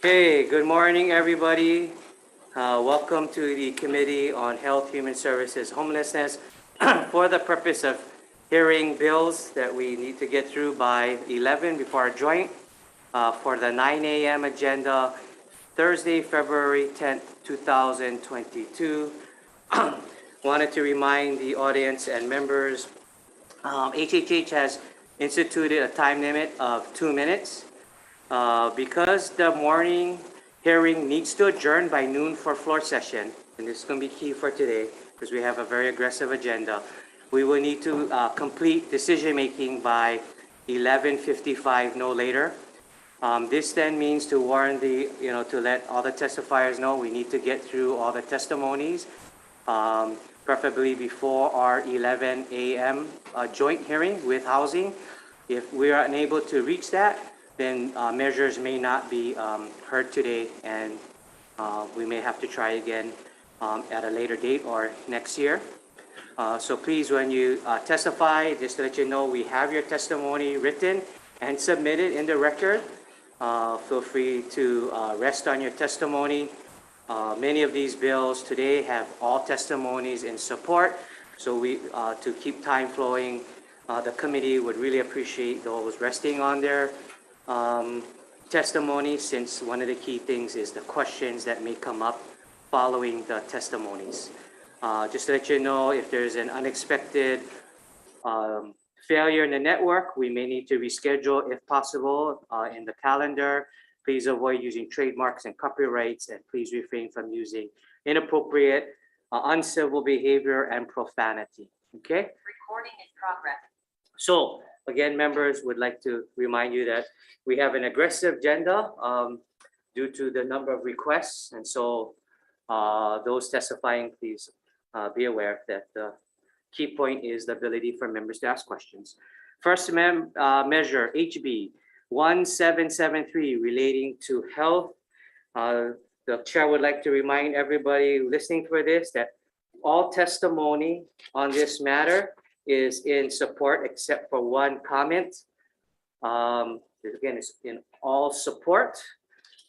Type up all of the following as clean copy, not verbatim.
Hey, good morning, everybody. Welcome to the Committee on Health, Human Services, Homelessness for the purpose of hearing bills that we need to get through by 11 before our joint for the 9 a.m. agenda, Thursday, February 10th, 2022. Wanted to remind the audience and members, HHH has instituted a time limit of 2 minutes. Because the morning hearing needs to adjourn by noon for floor session, and this is going to be key for today because we have a very aggressive agenda, we will need to complete decision-making by 11:55, no later. This then means to warn to let all the testifiers know we need to get through all the testimonies, preferably before our 11 a.m. Joint hearing with housing. If we are unable to reach that, then measures may not be heard today, and we may have to try again at a later date or next year. So please, when you testify, just to let you know, we have your testimony written and submitted in the record. Feel free to rest on your testimony. Many of these bills today have all testimonies in support. So to keep time flowing, the committee would really appreciate those resting on their testimony, since one of the key things is the questions that may come up following the testimonies. Just to let you know, if there's an unexpected failure in the network, we may need to reschedule if possible in the calendar. Please avoid using trademarks and copyrights, and please refrain from using inappropriate, uncivil behavior and profanity. Okay? Recording in progress. So again, members would like to remind you that we have an aggressive agenda due to the number of requests. And so those testifying, please be aware that the key point is the ability for members to ask questions. First measure, HB 1773, relating to health. The chair would like to remind everybody listening for this that all testimony on this matter is in support except for one comment. Again, it's in all support.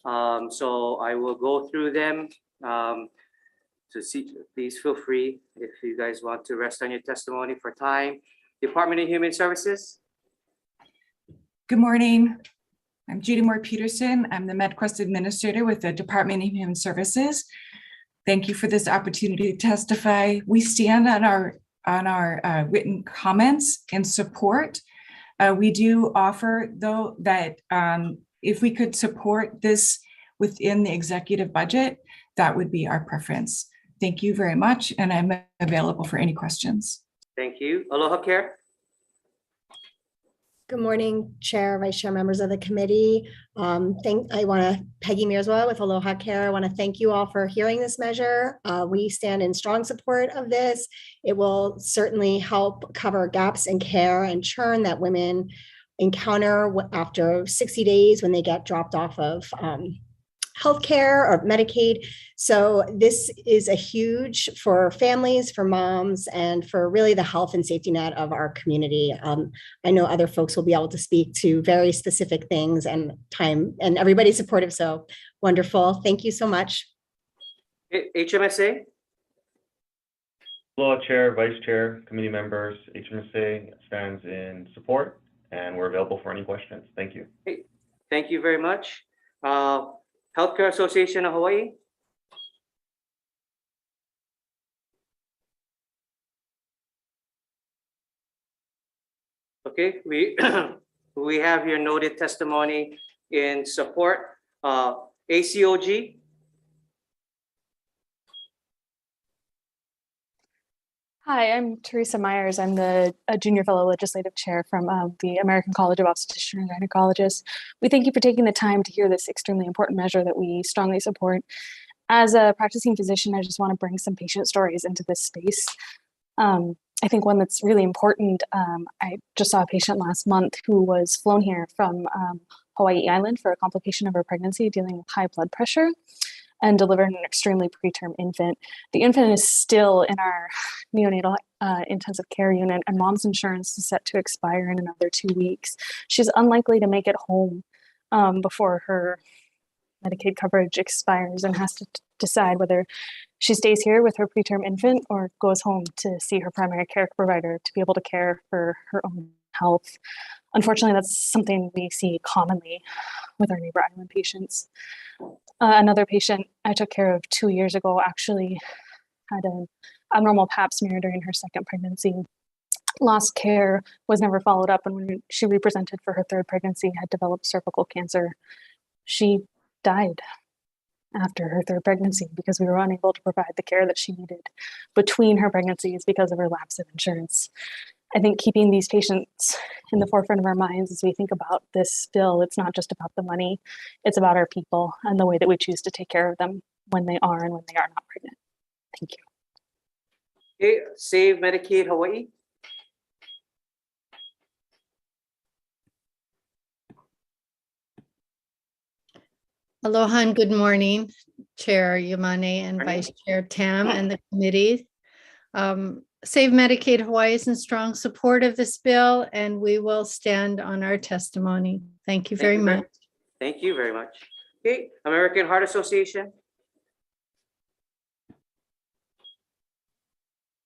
So I will go through them to see. Please feel free if you guys want to rest on your testimony for time. Department of Human Services. Good morning. I'm Judy Moore Peterson. I'm the MedQuest Administrator with the Department of Human Services. Thank you for this opportunity to testify. We stand on our written comments and support. We do offer, though, that if we could support this within the executive budget, that would be our preference. Thank you very much, and I'm available for any questions. Thank you. Aloha Care. Good morning, Chair, Vice Chair, members of the committee. I want to, Peggy Mearswa with Aloha Care. I want to thank you all for hearing this measure. We stand in strong support of this. It will certainly help cover gaps in care and churn that women encounter after 60 days when they get dropped off of healthcare or Medicaid. So this is a huge for families, for moms, and for really the health and safety net of our community. I know other folks will be able to speak to very specific things and time, and everybody's supportive. So wonderful. Thank you so much. HMSA. Aloha Chair, Vice Chair, committee members. HMSA stands in support, and we're available for any questions. Thank you. Hey, thank you very much. Healthcare Association of Hawaii. Okay, we have your noted testimony in support. ACOG. Hi, I'm Teresa Myers. I'm the Junior Fellow Legislative Chair from the American College of Obstetricians and Gynecologists. We thank you for taking the time to hear this extremely important measure that we strongly support. As a practicing physician, I just want to bring some patient stories into this space. I think one that's really important, I just saw a patient last month who was flown here from Hawaii Island for a complication of her pregnancy dealing with high blood pressure, and delivered an extremely preterm infant. The infant is still in our neonatal intensive care unit, and mom's insurance is set to expire in another 2 weeks. She's unlikely to make it home before her Medicaid coverage expires and has to decide whether she stays here with her preterm infant or goes home to see her primary care provider to be able to care for her own health. Unfortunately, that's something we see commonly with our neighbor island patients. Another patient I took care of 2 years ago actually had an abnormal pap smear during her second pregnancy. Lost care, was never followed up, and when she represented for her third pregnancy, had developed cervical cancer. She died after her third pregnancy because we were unable to provide the care that she needed between her pregnancies because of her lapse of insurance. I think keeping these patients in the forefront of our minds as we think about this bill, it's not just about the money, it's about our people and the way that we choose to take care of them when they are and when they are not pregnant. Thank you. Okay, Save Medicaid Hawaii. Aloha and good morning, Chair Yamane and Morning. Vice Chair Tam and the committee. Save Medicaid Hawaii is in strong support of this bill, and we will stand on our testimony. Thank you very much. Thank you very much. Okay, American Heart Association.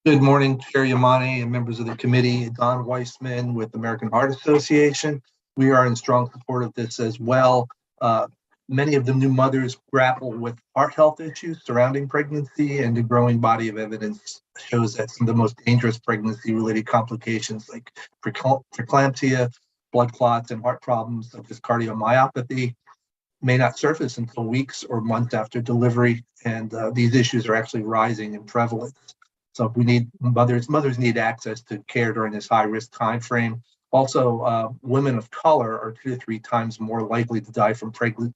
Good morning, Chair Yamane and members of the committee. Don Weissman with American Heart Association. We are in strong support of this as well. Many of the new mothers grapple with heart health issues surrounding pregnancy, and the growing body of evidence shows that some of the most dangerous pregnancy-related complications like preeclampsia, blood clots, and heart problems such as cardiomyopathy may not surface until weeks or months after delivery, and these issues are actually rising in prevalence. So we need mothers need access to care during this high-risk time frame. Also, women of color are 2 to 3 times more likely to die from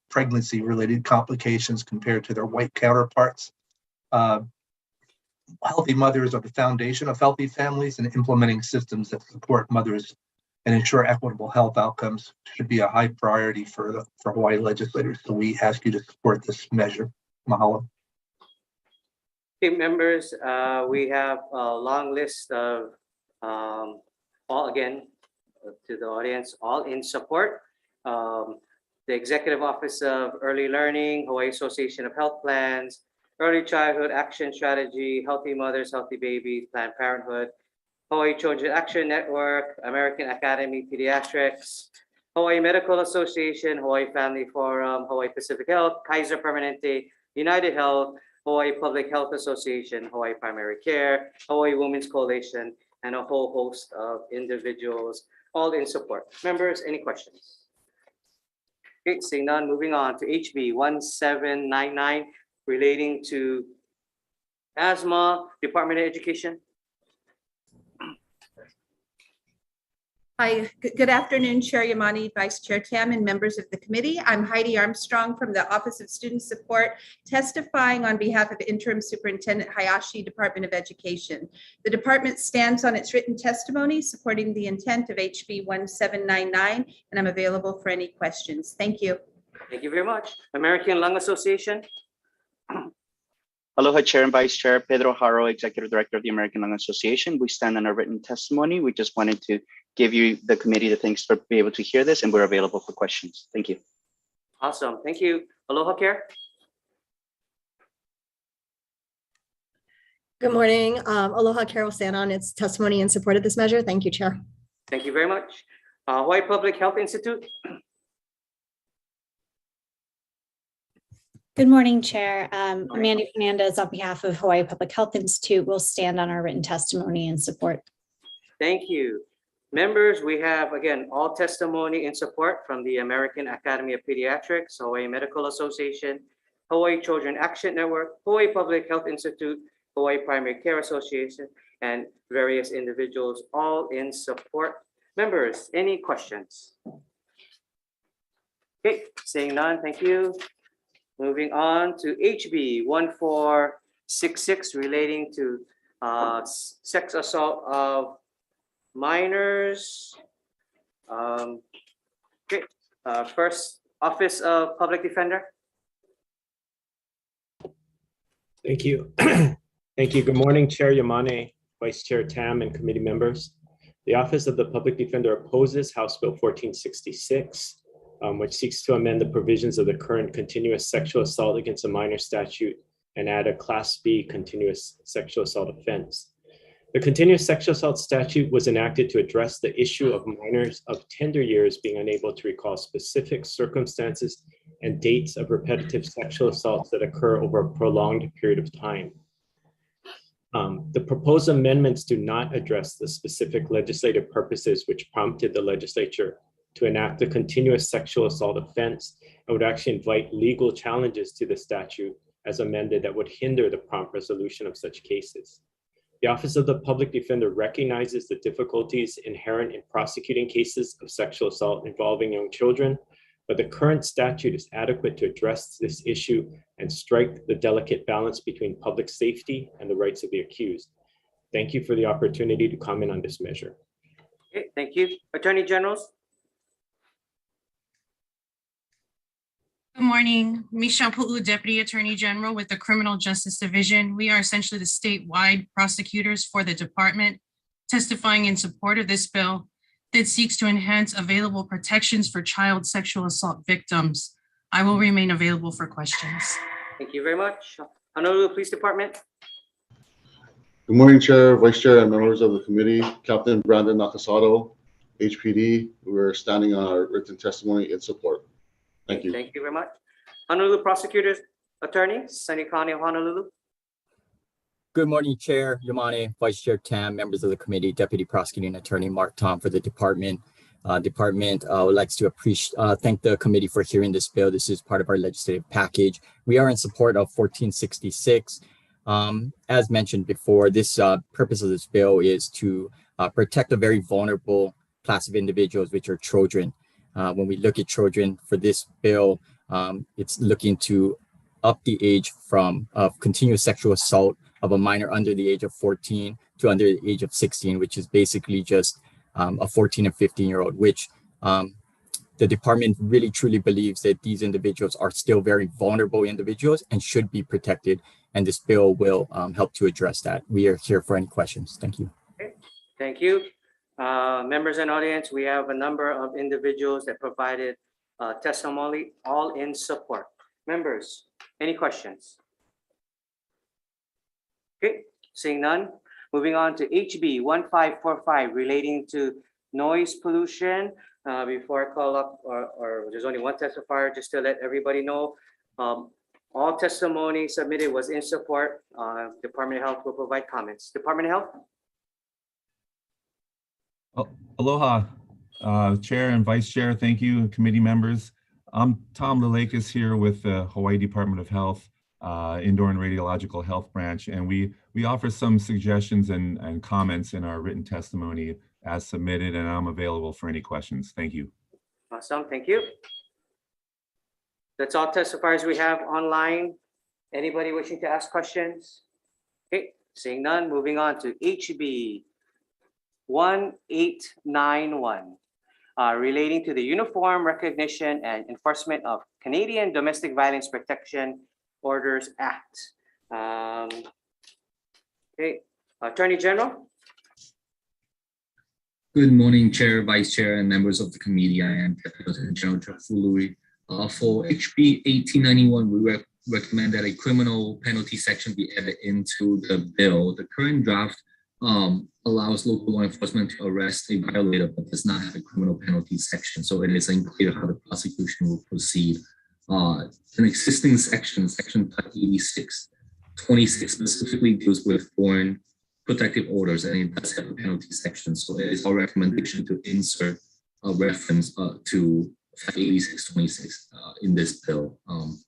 pregnancy-related complications compared to their white counterparts. Healthy mothers are the foundation of healthy families, and implementing systems that support mothers and ensure equitable health outcomes should be a high priority for Hawaii legislators. So we ask you to support this measure. Mahalo. Okay, members, we have a long list of all, again, to the audience, all in support. The Executive Office of Early Learning, Hawaii Association of Health Plans, Early Childhood Action Strategy, Healthy Mothers, Healthy Babies, Planned Parenthood, Hawaii Children Action Network, American Academy Pediatrics, Hawaii Medical Association, Hawaii Family Forum, Hawaii Pacific Health, Kaiser Permanente, United Health, Hawaii Public Health Association, Hawaii Primary Care, Hawaii Women's Coalition, and a whole host of individuals, all in support. Members, any questions? Okay, seeing none, moving on to HB 1799 relating to asthma, Department of Education. Hi, good afternoon, Chair Yamane, Vice Chair Tam, and members of the committee. I'm Heidi Armstrong from the Office of Student Support, testifying on behalf of Interim Superintendent Hayashi, Department of Education. The department stands on its written testimony supporting the intent of HB 1799, and I'm available for any questions. Thank you. Thank you very much. American Lung Association. Aloha, Chair and Vice Chair. Pedro Haro, Executive Director of the American Lung Association. We stand on our written testimony. We just wanted to give you, the committee, the thanks for being able to hear this, and we're available for questions. Thank you. Awesome. Thank you. Aloha Care. Good morning. Aloha Care will stand on its testimony in support of this measure. Thank you, Chair. Thank you very much. Hawaii Public Health Institute. Good morning, Chair. Amanda Fernandez on behalf of Hawaii Public Health Institute will stand on our written testimony in support. Thank you. Members, we have, again, all testimony in support from the American Academy of Pediatrics, Hawaii Medical Association, Hawaii Children Action Network, Hawaii Public Health Institute, Hawaii Primary Care Association, and various individuals, all in support. Members, any questions? Okay, seeing none, thank you. Moving on to HB 1466 relating to sex assault of minors. Okay, first, Office of Public Defender. Thank you. Thank you. Good morning, Chair Yamane, Vice Chair Tam, and committee members. The Office of the Public Defender opposes House Bill 1466. which seeks to amend the provisions of the current continuous sexual assault against a minor statute and add a Class B continuous sexual assault offense. The continuous sexual assault statute was enacted to address the issue of minors of tender years being unable to recall specific circumstances and dates of repetitive sexual assaults that occur over a prolonged period of time. The proposed amendments do not address the specific legislative purposes which prompted the legislature to enact the continuous sexual assault offense and would actually invite legal challenges to the statute as amended that would hinder the prompt resolution of such cases. The Office of the Public Defender recognizes the difficulties inherent in prosecuting cases of sexual assault involving young children, but the current statute is adequate to address this issue and strike the delicate balance between public safety and the rights of the accused. Thank you for the opportunity to comment on this measure. Okay, thank you. Attorney Generals. Good morning, Michelle Pu'u, Deputy Attorney General with the Criminal Justice Division. We are essentially the statewide prosecutors for the department, testifying in support of this bill that seeks to enhance available protections for child sexual assault victims. I will remain available for questions. Thank you very much. Honolulu Police Department. Good morning, Chair, Vice Chair, and members of the committee. Captain Brandon Nakasato, HPD. We're standing on our written testimony in support. Thank you. Thank you very much. Honolulu Prosecutors Attorney, Sunny County of Honolulu. Good morning, Chair Yamane, Vice Chair Tam, members of the committee, Deputy Prosecuting Attorney Mark Tom for the department. Would like to thank the committee for hearing this bill. This is part of our legislative package. We are in support of 1466. As mentioned before, this purpose of this bill is to protect a very vulnerable class of individuals, which are children. When we look at children for this bill, it's looking to up the age from continuous sexual assault of a minor under the age of 14 to under the age of 16, which is basically just a 14 and 15-year-old, which the department really truly believes that these individuals are still very vulnerable individuals and should be protected. And this bill will help to address that. We are here for any questions. Thank you. Okay. Thank you. Members and audience, we have a number of individuals that provided testimony, all in support. Members, any questions? Okay, seeing none. Moving on to HB 1545 relating to noise pollution. Before I call up, or there's only one testifier, just to let everybody know, all testimony submitted was in support. Department of Health will provide comments. Department of Health. Aloha, Chair and Vice Chair. Thank you, committee members. I'm Tom Lilakis here with the Hawaii Department of Health Indoor and Radiological Health Branch, and we offer some suggestions and comments in our written testimony as submitted, and I'm available for any questions. Thank you. Awesome, thank you. That's all testifiers we have online. Anybody wishing to ask questions? Okay, seeing none, moving on to HB 1891, relating to the Uniform Recognition and Enforcement of Canadian Domestic Violence Protection Orders Act. Okay, Attorney General. Good morning, Chair, Vice Chair, and members of the committee. I am Deputy Attorney General Fuluri. For HB 1891, we recommend that a criminal penalty section be added into the bill. The current draft allows local law enforcement to arrest a violator, but does not have a criminal penalty section. So it is unclear how the prosecution will proceed. An existing section, Section 86, 26 specifically deals with foreign protective orders, and it does have a penalty section. So it is our recommendation to insert a reference to 8626 in this bill.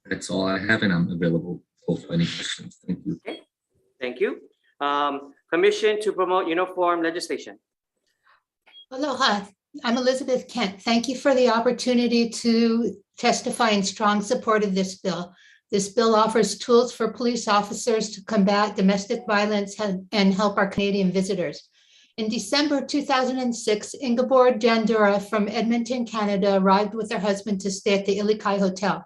That's all I have, and I'm available for any questions. Thank you. Okay. Thank you. Commission to promote uniform legislation. Aloha, I'm Elizabeth Kent. Thank you for the opportunity to testify in strong support of this bill. This bill offers tools for police officers to combat domestic violence and help our Canadian visitors. In December 2006, Ingeborg Jandura from Edmonton, Canada, arrived with her husband to stay at the Ilikai Hotel.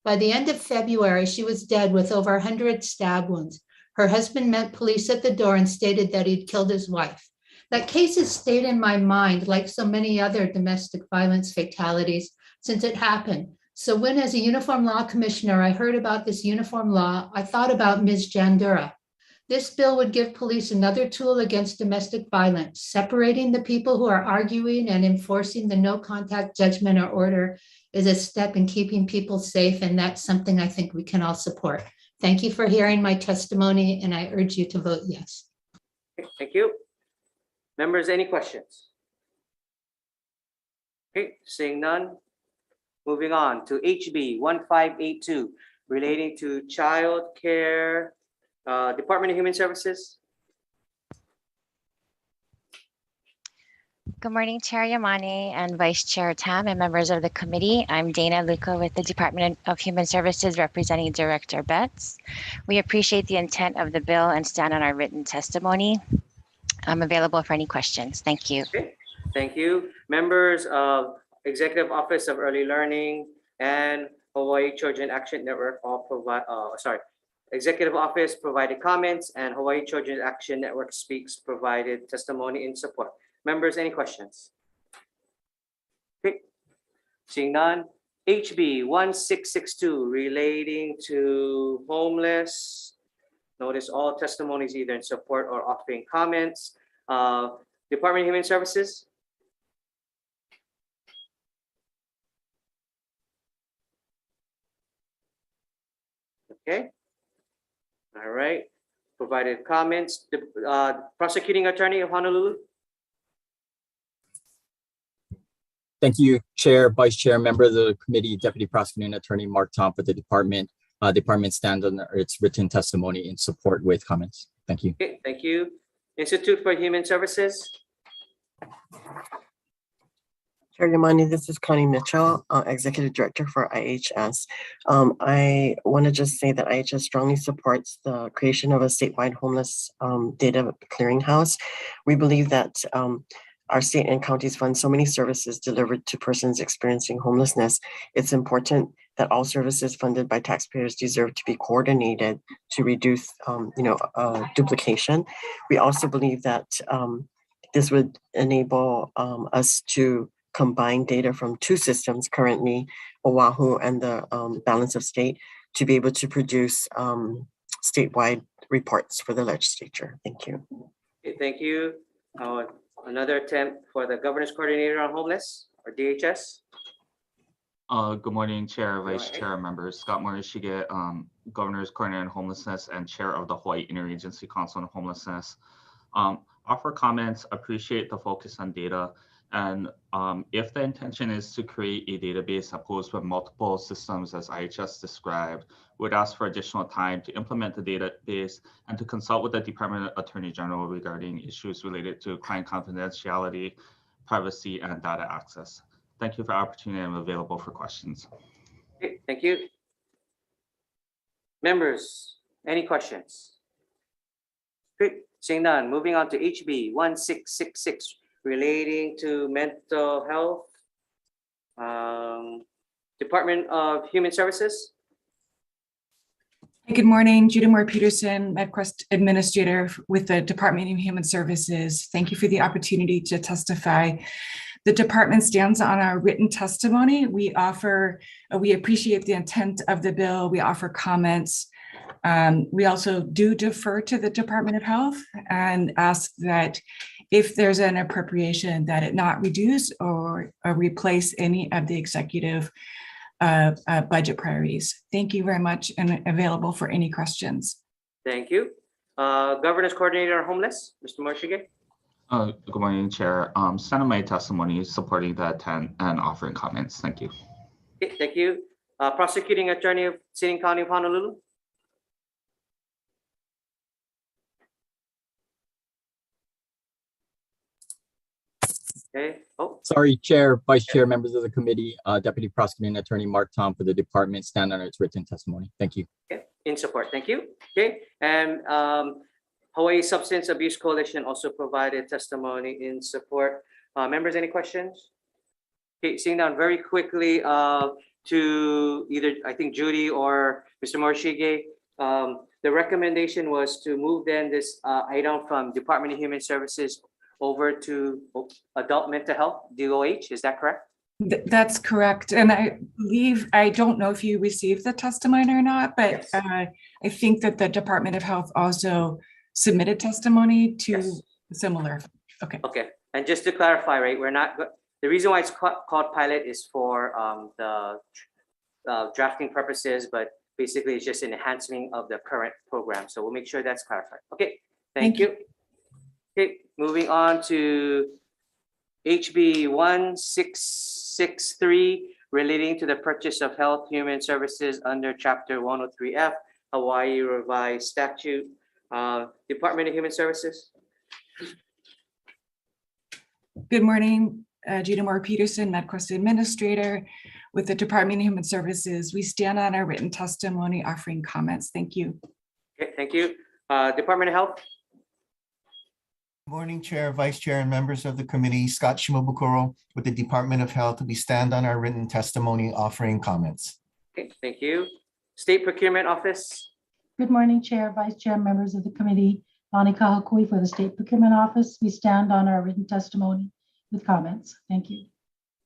By the end of February, she was dead with over 100 stab wounds. Her husband met police at the door and stated that he'd killed his wife. That case has stayed in my mind, like so many other domestic violence fatalities, since it happened. So when, as a uniform law commissioner, I heard about this uniform law, I thought about Ms. Jandura. This bill would give police another tool against domestic violence. Separating the people who are arguing and enforcing the no contact judgment or order is a step in keeping people safe, and that's something I think we can all support. Thank you for hearing my testimony, and I urge you to vote yes. Okay, thank you. Members, any questions? Okay, seeing none. Moving on to HB 1582, relating to child care, Department of Human Services. Good morning, Chair Yamane and Vice Chair Tam and members of the committee. I'm Dana Luca with the Department of Human Services representing Director Betts. We appreciate the intent of the bill and stand on our written testimony. I'm available for any questions. Thank you. Okay, thank you. Members of Executive Office of Early Learning and Hawaii Children Action Network all provide, Executive Office provided comments and Hawaii Children Action Network Speaks provided testimony in support. Members, any questions? Okay, seeing none. HB 1662 relating to homeless. Notice all testimonies either in support or offering comments. Department of Human Services. Okay. All right. Provided comments. The prosecuting attorney of Honolulu. Thank you, Chair, Vice Chair, member of the committee, Deputy Prosecuting Attorney Mark Tom for the department. Department stands on its written testimony in support with comments. Thank you. Okay, thank you. Institute for Human Services. Chair Yamani, this is Connie Mitchell, Executive Director for IHS. I want to just say that IHS strongly supports the creation of a statewide homeless data clearinghouse. We believe that our state and counties fund so many services delivered to persons experiencing homelessness. It's important that all services funded by taxpayers deserve to be coordinated to reduce, duplication. We also believe that this would enable us to combine data from two systems currently, Oahu and the balance of state, to be able to produce statewide reports for the legislature. Thank you. Okay, thank you. Another attempt for the Governor's Coordinator on Homeless, or DHS. Good morning, Chair, Vice Chair, members. Scott Morishige, Governor's Coordinator on Homelessness and Chair of the Hawaii Interagency Council on Homelessness. Offer comments, appreciate the focus on data. And if the intention is to create a database opposed with multiple systems as IHS described, would ask for additional time to implement the database and to consult with the Department of Attorney General regarding issues related to client confidentiality, privacy, and data access. Thank you for the opportunity. I'm available for questions. Okay, thank you. Members, any questions? Okay, seeing none, moving on to HB 1666. Relating to mental health, Department of Human Services. Hey, good morning, Judy Moore Peterson, MedQuest Administrator with the Department of Human Services. Thank you for the opportunity to testify. The department stands on our written testimony. We appreciate the intent of the bill. We offer comments. We also do defer to the Department of Health and ask that if there's an appropriation, that it not reduce or replace any of the executive budget priorities. Thank you very much and available for any questions. Thank you. Governor's Coordinator on Homeless, Mr. Morishige. Good morning, Chair. Sending my testimony supporting the intent and offering comments. Thank you. Okay, thank you. Prosecuting Attorney of City and County of Honolulu. Okay. Oh, sorry, Chair, Vice Chair, members of the committee, Deputy Prosecuting Attorney Mark Tom for the department stand on its written testimony. Thank you. Okay, in support. Thank you. Okay, and Hawaii Substance Abuse Coalition also provided testimony in support. Members, any questions? Okay, seeing down very quickly to either, I think, Judy or Mr. Morishige. The recommendation was to move then this item from Department of Human Services over to Adult Mental Health, DOH, is that correct? That's correct. And I believe, I don't know if you received the testimony or not, but Yes. I think that the Department of Health also submitted testimony to similar. Okay. Okay, and just to clarify, right, we're not, the reason why it's called pilot is for the drafting purposes, but basically it's just an enhancement of the current program. So we'll make sure that's clarified. Okay, thank you. Okay, moving on to HB 1663, relating to the purchase of health human services under Chapter 103F, Hawaii Revised Statute. Department of Human Services. Good morning, Gina Moore Peterson, MedQuest Administrator with the Department of Human Services. We stand on our written testimony offering comments. Thank you. Okay, thank you. Department of Health. Good morning, Chair, Vice Chair, and members of the committee. Scott Shimobukuro with the Department of Health. We stand on our written testimony offering comments. Okay, thank you. State Procurement Office. Good morning, Chair, Vice Chair, members of the committee. Bonnie Kahakui for the State Procurement Office. We stand on our written testimony with comments. Thank you.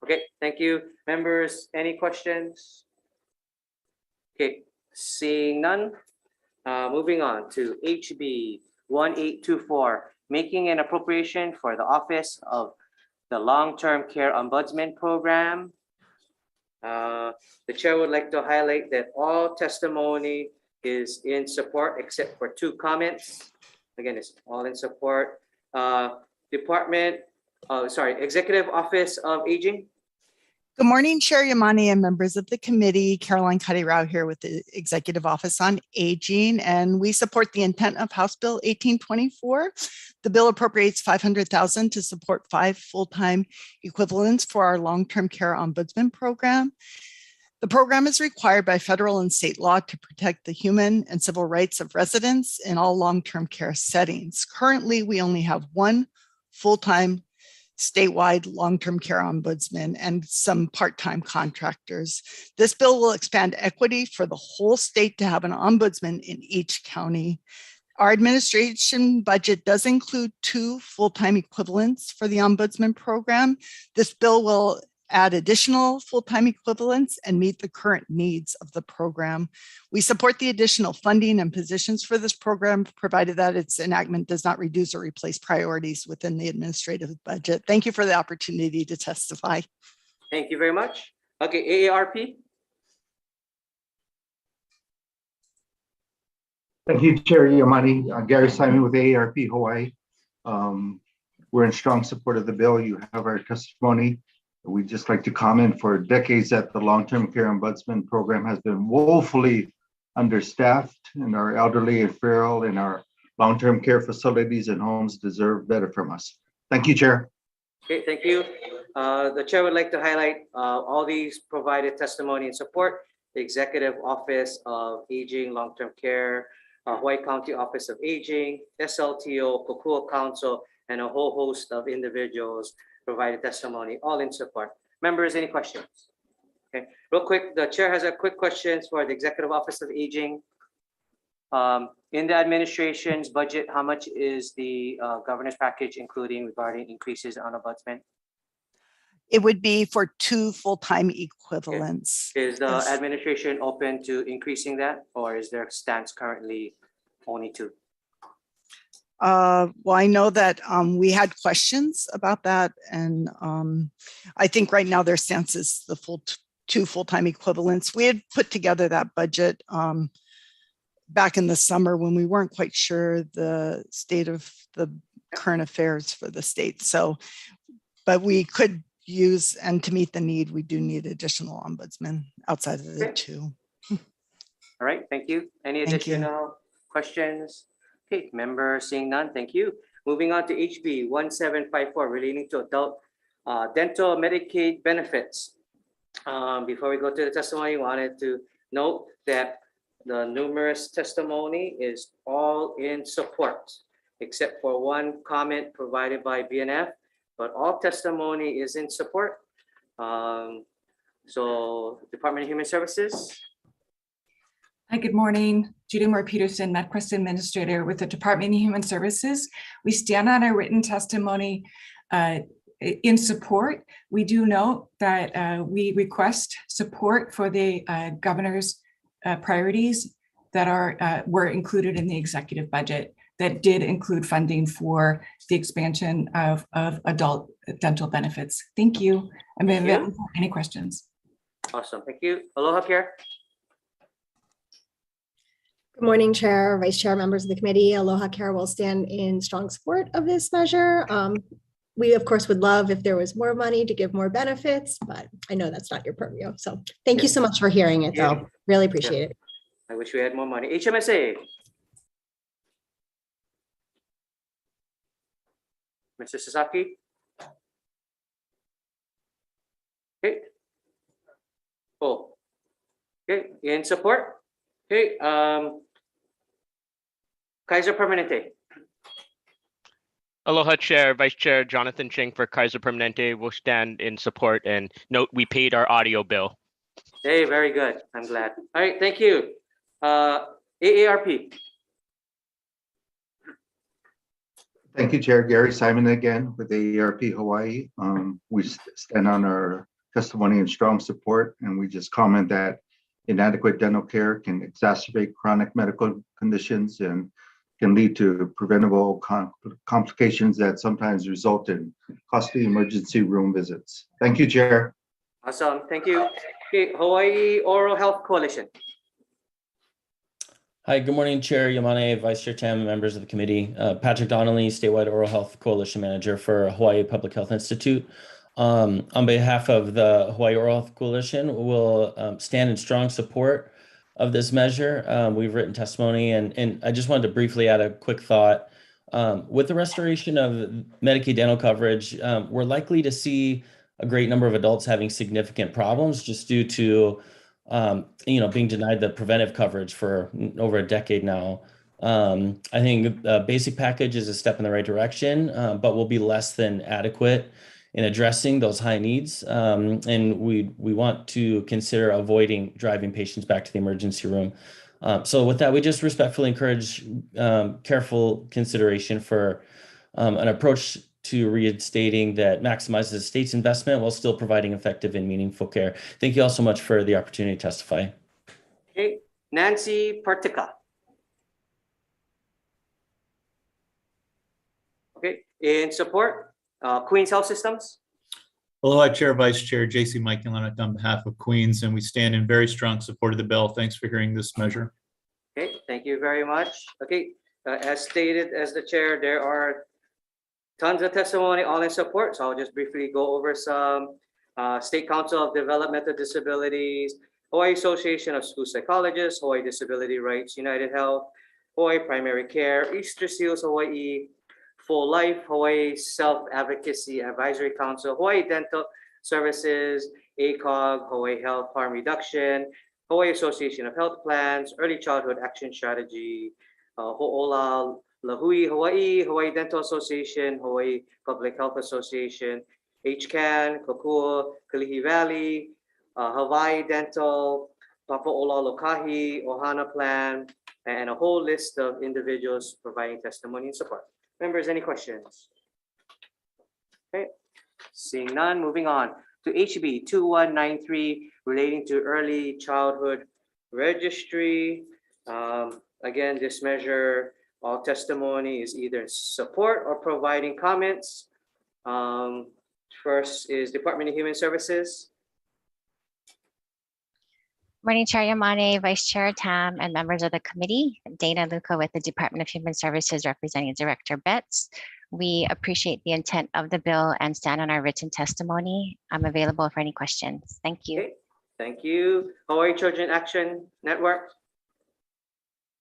Okay, thank you. Members, any questions? Okay, seeing none. Moving on to HB 1824, making an appropriation for the Office of the Long-Term Care Ombudsman Program. The chair would like to highlight that all testimony is in support except for 2 comments. Again, it's all in support. Executive Office of Aging. Good morning, Chair Yamani and members of the committee. Caroline Kadirao here with the Executive Office on Aging, and we support the intent of House Bill 1824. The bill appropriates $500,000 to support 5 full-time equivalents for our long-term care ombudsman program. The program is required by federal and state law to protect the human and civil rights of residents in all long-term care settings. Currently, we only have 1 full-time statewide long-term care ombudsman and some part-time contractors. This bill will expand equity for the whole state to have an ombudsman in each county. Our administration budget does include 2 full-time equivalents for the ombudsman program. This bill will add additional full-time equivalents and meet the current needs of the program. We support the additional funding and positions for this program, provided that its enactment does not reduce or replace priorities within the administrative budget. Thank you for the opportunity to testify. Thank you very much. Okay, AARP. Thank you, Chair Yamani. Gary Simon with AARP Hawaii. We're in strong support of the bill. You have our testimony. We'd just like to comment, for decades that the long-term care ombudsman program has been woefully understaffed, and our elderly and frail in our long-term care facilities and homes deserve better from us. Thank you, Chair. Okay, thank you. The chair would like to highlight all these provided testimony and support. The Executive Office of Aging, Long-Term Care, Hawaii County Office of Aging, SLTO, Kokua Council, and a whole host of individuals provided testimony, all in support. Members, any questions? Okay, real quick, the chair has a quick questions for the Executive Office of Aging. In the administration's budget, how much is the governor's package including regarding increases on ombudsman? It would be for 2 full-time equivalents. Okay. Is the administration open to increasing that, or is their stance currently only 2? Well, I know that we had questions about that, and I think right now their stance is the 2 full-time equivalents. We had put together that budget back in the summer when we weren't quite sure the state of the current affairs for the state. So, but we could use, and to meet the need, we do need additional ombudsmen outside of the 2. All right, thank you. Any additional questions? Okay, member seeing none, thank you. Moving on to HB 1754, relating to adult dental Medicaid benefits. Before we go to the testimony, I wanted to note that the numerous testimony is all in support, except for 1 comment provided by BNF, but all testimony is in support. So Department of Human Services. Hi, good morning. Judy Moore Peterson, MedQuest Administrator with the Department of Human Services. We stand on our written testimony in support, we do note that we request support for the governor's priorities that were included in the executive budget that did include funding for the expansion of adult dental benefits. Thank you. I'm available for any questions. Awesome. Thank you. Aloha Care. Good morning, Chair, Vice Chair, members of the committee. Aloha Care will stand in strong support of this measure. We, of course, would love if there was more money to give more benefits, but I know that's not your purview. So thank you so much for hearing it, though. Really appreciate it. I wish we had more money. HMSA. Mr. Sasaki. Okay. Oh. Okay. In support. Okay. Kaiser Permanente. Aloha Chair, Vice Chair Jonathan Ching for Kaiser Permanente will stand in support and note we paid our audio bill. Hey, very good. I'm glad. All right, thank you. AARP. Thank you, Chair. Gary Simon again with AARP Hawaii. We stand on our testimony in strong support, and we just comment that inadequate dental care can exacerbate chronic medical conditions and can lead to preventable complications that sometimes result in costly emergency room visits. Thank you, Chair. Awesome. Thank you. Okay, Hawaii Oral Health Coalition. Hi, good morning, Chair Yamane, Vice Chair Tam, and members of the committee. Patrick Donnelly, Statewide Oral Health Coalition Manager for Hawaii Public Health Institute. On behalf of the Hawaii Oral Health Coalition, we'll stand in strong support of this measure. We've written testimony, and I just wanted to briefly add a quick thought. With the restoration of Medicaid dental coverage, we're likely to see a great number of adults having significant problems just due to being denied the preventive coverage for over a decade now. I think the basic package is a step in the right direction, but will be less than adequate in addressing those high needs. And we want to consider avoiding driving patients back to the emergency room. So with that, we just respectfully encourage careful consideration for an approach to reinstating that maximizes the state's investment while still providing effective and meaningful care. Thank you all so much for the opportunity to testify. Okay, Nancy Partica. Okay, in support, Queens Health Systems. Aloha, Chair, Vice Chair, J.C. Mike-Yalanek on behalf of Queens, and we stand in very strong support of the bill. Thanks for hearing this measure. Okay, thank you very much. Okay, as stated as the chair, there are tons of testimony all in support, so I'll just briefly go over some. State Council of Developmental Disabilities, Hawaii Association of School Psychologists, Hawaii Disability Rights United Health, Hawaii Primary Care, Easter Seals Hawaii, Full Life, Hawaii Self-Advocacy Advisory Council, Hawaii Dental Services, ACOG, Hawaii Health Harm Reduction, Hawaii Association of Health Plans, Early Childhood Action Strategy, Ho'ola Lahui Hawaii, Hawaii Dental Association, Hawaii Public Health Association, HCAN, Kokua, Kalihi Valley, Hawaii Dental, Papa'ola Lokahi, Ohana Plan, and a whole list of individuals providing testimony and support. Members, any questions? Okay, seeing none, moving on to HB 2193 relating to early childhood registry. Again, this measure, all testimony is either support or providing comments. First is Department of Human Services. Morning, Chair Yamane, Vice Chair Tam, and members of the committee. Dana Luca with the Department of Human Services representing Director Betts. We appreciate the intent of the bill and stand on our written testimony. I'm available for any questions. Thank you. Okay, thank you. Hawaii Children Action Network.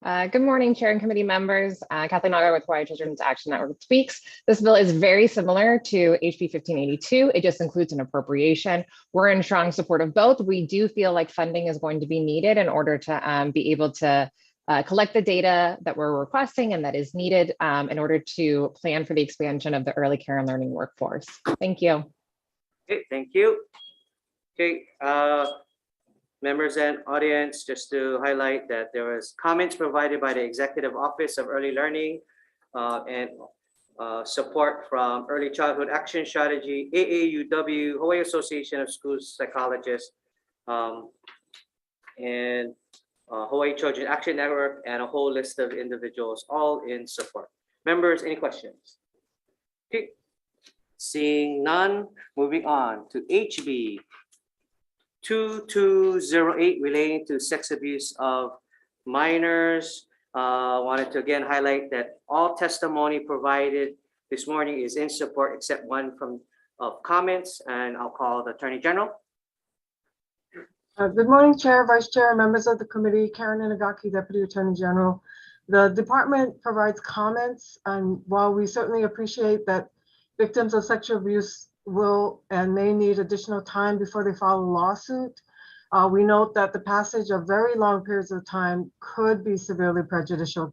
Good morning, Chair and committee members. Kathleen Nagar with Hawaii Children's Action Network speaks. This bill is very similar to HB 1582. It just includes an appropriation. We're in strong support of both. We do feel like funding is going to be needed in order to be able to collect the data that we're requesting and that is needed in order to plan for the expansion of the early care and learning workforce. Thank you. Okay, thank you. Okay, members and audience, just to highlight that there was comments provided by the Executive Office of Early Learning and support from Early Childhood Action Strategy, AAUW, Hawaii Association of School Psychologists, and Hawaii Children Action Network, and a whole list of individuals, all in support. Members, any questions? Okay. Seeing none, moving on to HB 2208 relating to sex abuse of minors. Wanted to again highlight that all testimony provided this morning is in support except one of comments, and I'll call the Attorney General. Good morning, Chair, Vice Chair, members of the committee. Karen Inagaki, Deputy Attorney General. The department provides comments, and while we certainly appreciate that victims of sexual abuse will and may need additional time before they file a lawsuit, we note that the passage of very long periods of time could be severely prejudicial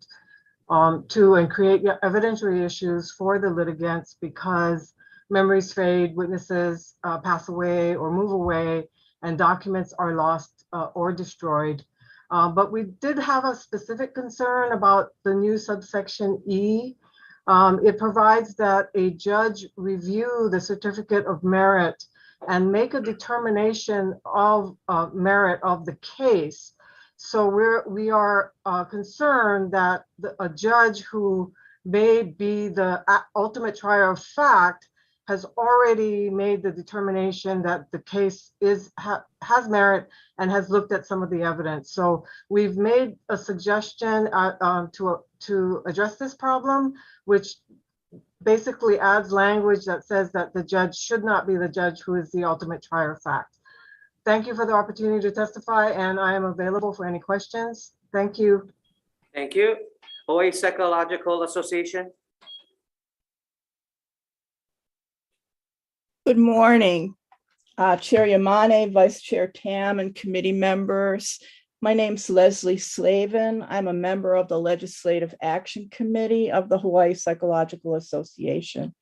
to and create evidentiary issues for the litigants because memories fade, witnesses pass away or move away, and documents are lost or destroyed. But we did have a specific concern about the new subsection E. It provides that a judge review the certificate of merit and make a determination of merit of the case. So we are concerned that a judge who may be the ultimate trier of fact has already made the determination that the case has merit and has looked at some of the evidence. So we've made a suggestion to address this problem, which basically adds language that says that the judge should not be the judge who is the ultimate trier of fact. Thank you for the opportunity to testify, and I am available for any questions. Thank you. Thank you. Hawaii Psychological Association. Good morning, Chair Yamane, Vice Chair Tam, and committee members. My name's Leslie Slavin. I'm a member of the Legislative Action Committee of the Hawaii Psychological Association.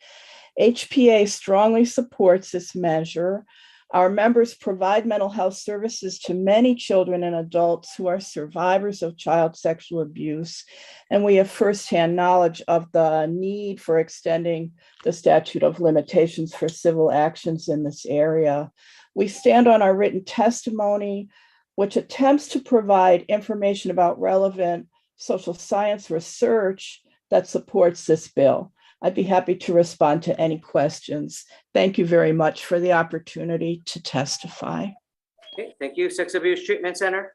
HPA strongly supports this measure. Our members provide mental health services to many children and adults who are survivors of child sexual abuse, and we have firsthand knowledge of the need for extending the statute of limitations for civil actions in this area. We stand on our written testimony, which attempts to provide information about relevant social science research that supports this bill. I'd be happy to respond to any questions. Thank you very much for the opportunity to testify. Okay, thank you. Sex Abuse Treatment Center.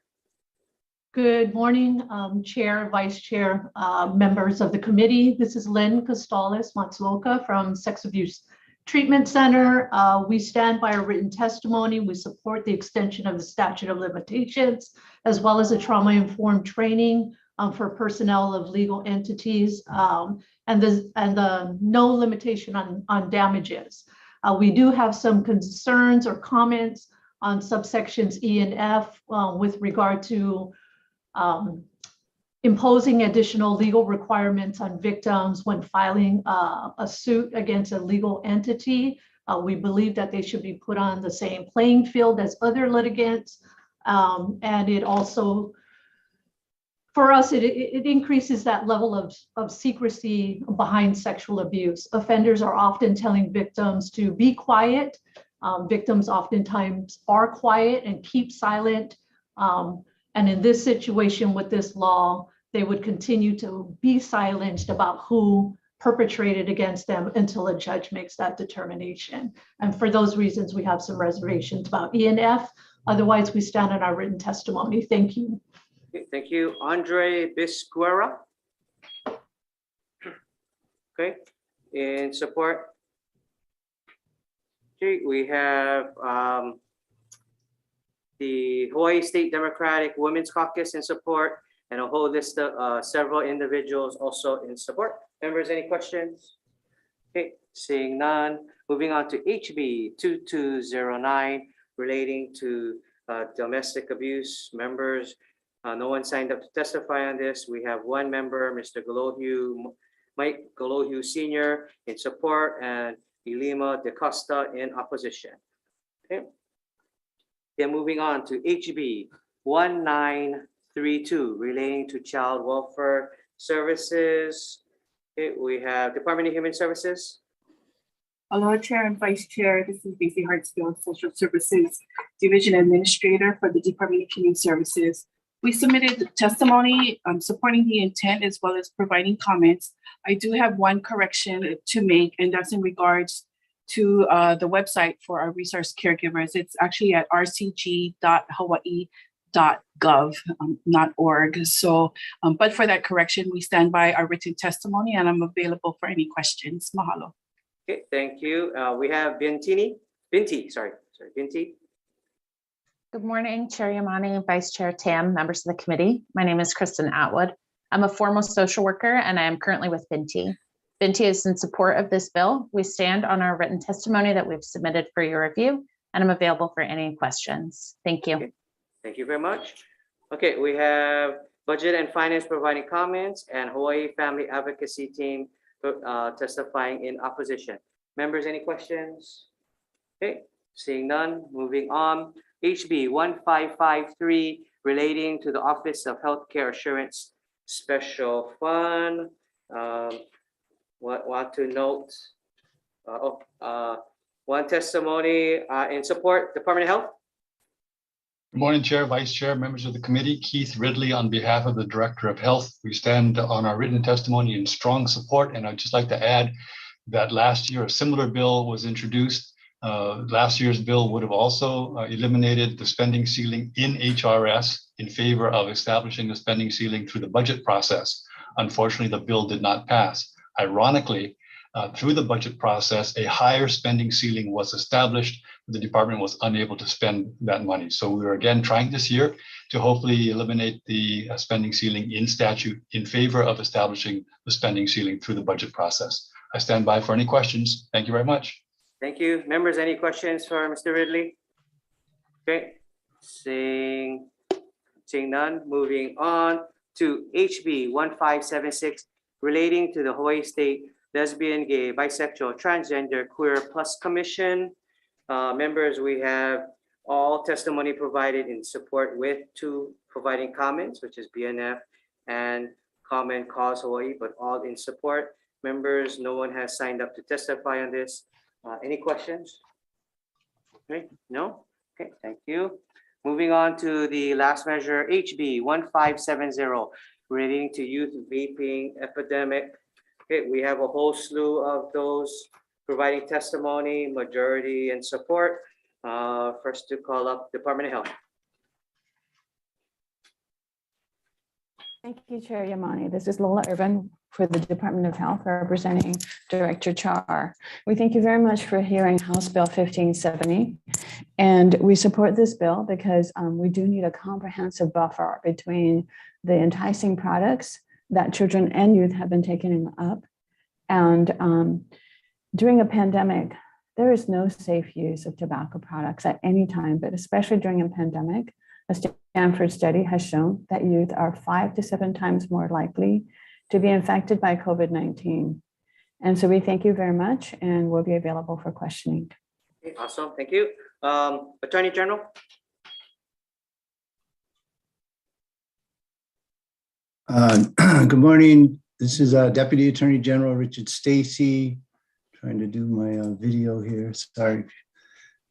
Good morning, Chair, Vice Chair, members of the committee. This is Lynn Costales Matsuoka from Sex Abuse Treatment Center. We stand by our written testimony. We support the extension of the statute of limitations, as well as a trauma-informed training for personnel of legal entities, and the no limitation on damages. We do have some concerns or comments on subsections E and F with regard to imposing additional legal requirements on victims when filing a suit against a legal entity. We believe that they should be put on the same playing field as other litigants. And it also, for us, it increases that level of secrecy behind sexual abuse. Offenders are often telling victims to be quiet. Victims oftentimes are quiet and keep silent. And in this situation with this law, they would continue to be silenced about who perpetrated against them until a judge makes that determination. And for those reasons, we have some reservations about E and F. Otherwise, we stand on our written testimony. Thank you. Okay, thank you. Andre Bisquera. Okay, in support. Okay, we have the Hawaii State Democratic Women's Caucus in support, and a whole list of several individuals also in support. Members, any questions? Okay, seeing none. Moving on to HB 2209 relating to domestic abuse. Members, no one signed up to testify on this. We have one member, Mr. Galohue, Mike Galohue Sr. in support, and Elima De Costa in opposition. Okay. Then moving on to HB 1932 relating to child welfare services. Okay, we have Department of Human Services. Aloha, Chair and Vice Chair. This is Basic Hartsfield, Social Services Division Administrator for the Department of Human Services. We submitted testimony supporting the intent as well as providing comments. I do have one correction to make, and that's in regards to the website for our resource caregivers. It's actually at rcg.hawaii.gov, not .org. So, but for that correction, we stand by our written testimony, and I'm available for any questions. Mahalo. Okay, thank you. We have Binti. Good morning, Chair Yamani, Vice Chair Tam, members of the committee. My name is Kristen Atwood. I'm a former social worker and I am currently with Binti. Binti is in support of this bill. We stand on our written testimony that we've submitted for your review, and I'm available for any questions. Thank you. Okay. Thank you very much. Okay, we have Budget and Finance providing comments and Hawaii Family Advocacy Team testifying in opposition. Members, any questions? Okay, seeing none, moving on. HB 1553 relating to the Office of Healthcare Assurance Special Fund. Want to note one testimony in support, Department of Health. Good morning, Chair, Vice Chair, members of the committee. Keith Ridley on behalf of the Director of Health. We stand on our written testimony in strong support, and I'd just like to add that last year a similar bill was introduced. Last year's bill would have also eliminated the spending ceiling in HRS in favor of establishing the spending ceiling through the budget process. Unfortunately, the bill did not pass. Ironically, through the budget process, a higher spending ceiling was established. The department was unable to spend that money. So we are again trying this year to hopefully eliminate the spending ceiling in statute in favor of establishing the spending ceiling through the budget process. I stand by for any questions. Thank you very much. Thank you. Members, any questions for Mr. Ridley? Okay, seeing none, moving on to HB 1576 relating to the Hawaii State Lesbian, Gay, Bisexual, Transgender, Queer Plus Commission. Members, we have all testimony provided in support with two providing comments, which is BNF and Comment Cause Hawaii, but all in support. Members, no one has signed up to testify on this. Any questions? Okay, no? Okay, thank you. Moving on to the last measure, HB 1570, relating to youth vaping epidemic. Okay, we have a whole slew of those providing testimony, majority in support. First to call up Department of Health. Thank you, Chair Yamani. This is Lola Irvin for the Department of Health, representing Director Char. We thank you very much for hearing House Bill 1570. And we support this bill because we do need a comprehensive buffer between the enticing products that children and youth have been taking up. And during a pandemic, there is no safe use of tobacco products at any time, but especially during a pandemic. A Stanford study has shown that youth are 5 to 7 times more likely to be infected by COVID-19. And so we thank you very much, and we'll be available for questioning. Okay, awesome, thank you. Attorney General. Good morning. This is Deputy Attorney General Richard Stacy. Trying to do my video here. Sorry,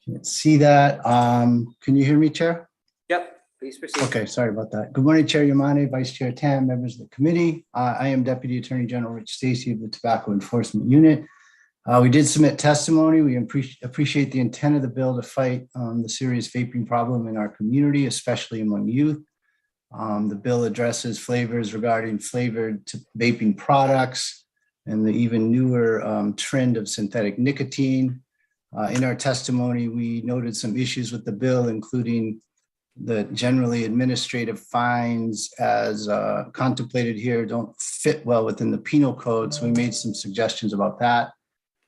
can't see that. Can you hear me, Chair? Yep, please proceed. Okay, sorry about that. Good morning, Chair Yamane, Vice Chair Tam, members of the committee. I am Deputy Attorney General Rich Stacy of the Tobacco Enforcement Unit. We did submit testimony. We appreciate the intent of the bill to fight the serious vaping problem in our community, especially among youth. The bill addresses flavors regarding flavored vaping products and the even newer trend of synthetic nicotine. In our testimony, we noted some issues with the bill, including the generally administrative fines as contemplated here don't fit well within the penal code. So we made some suggestions about that.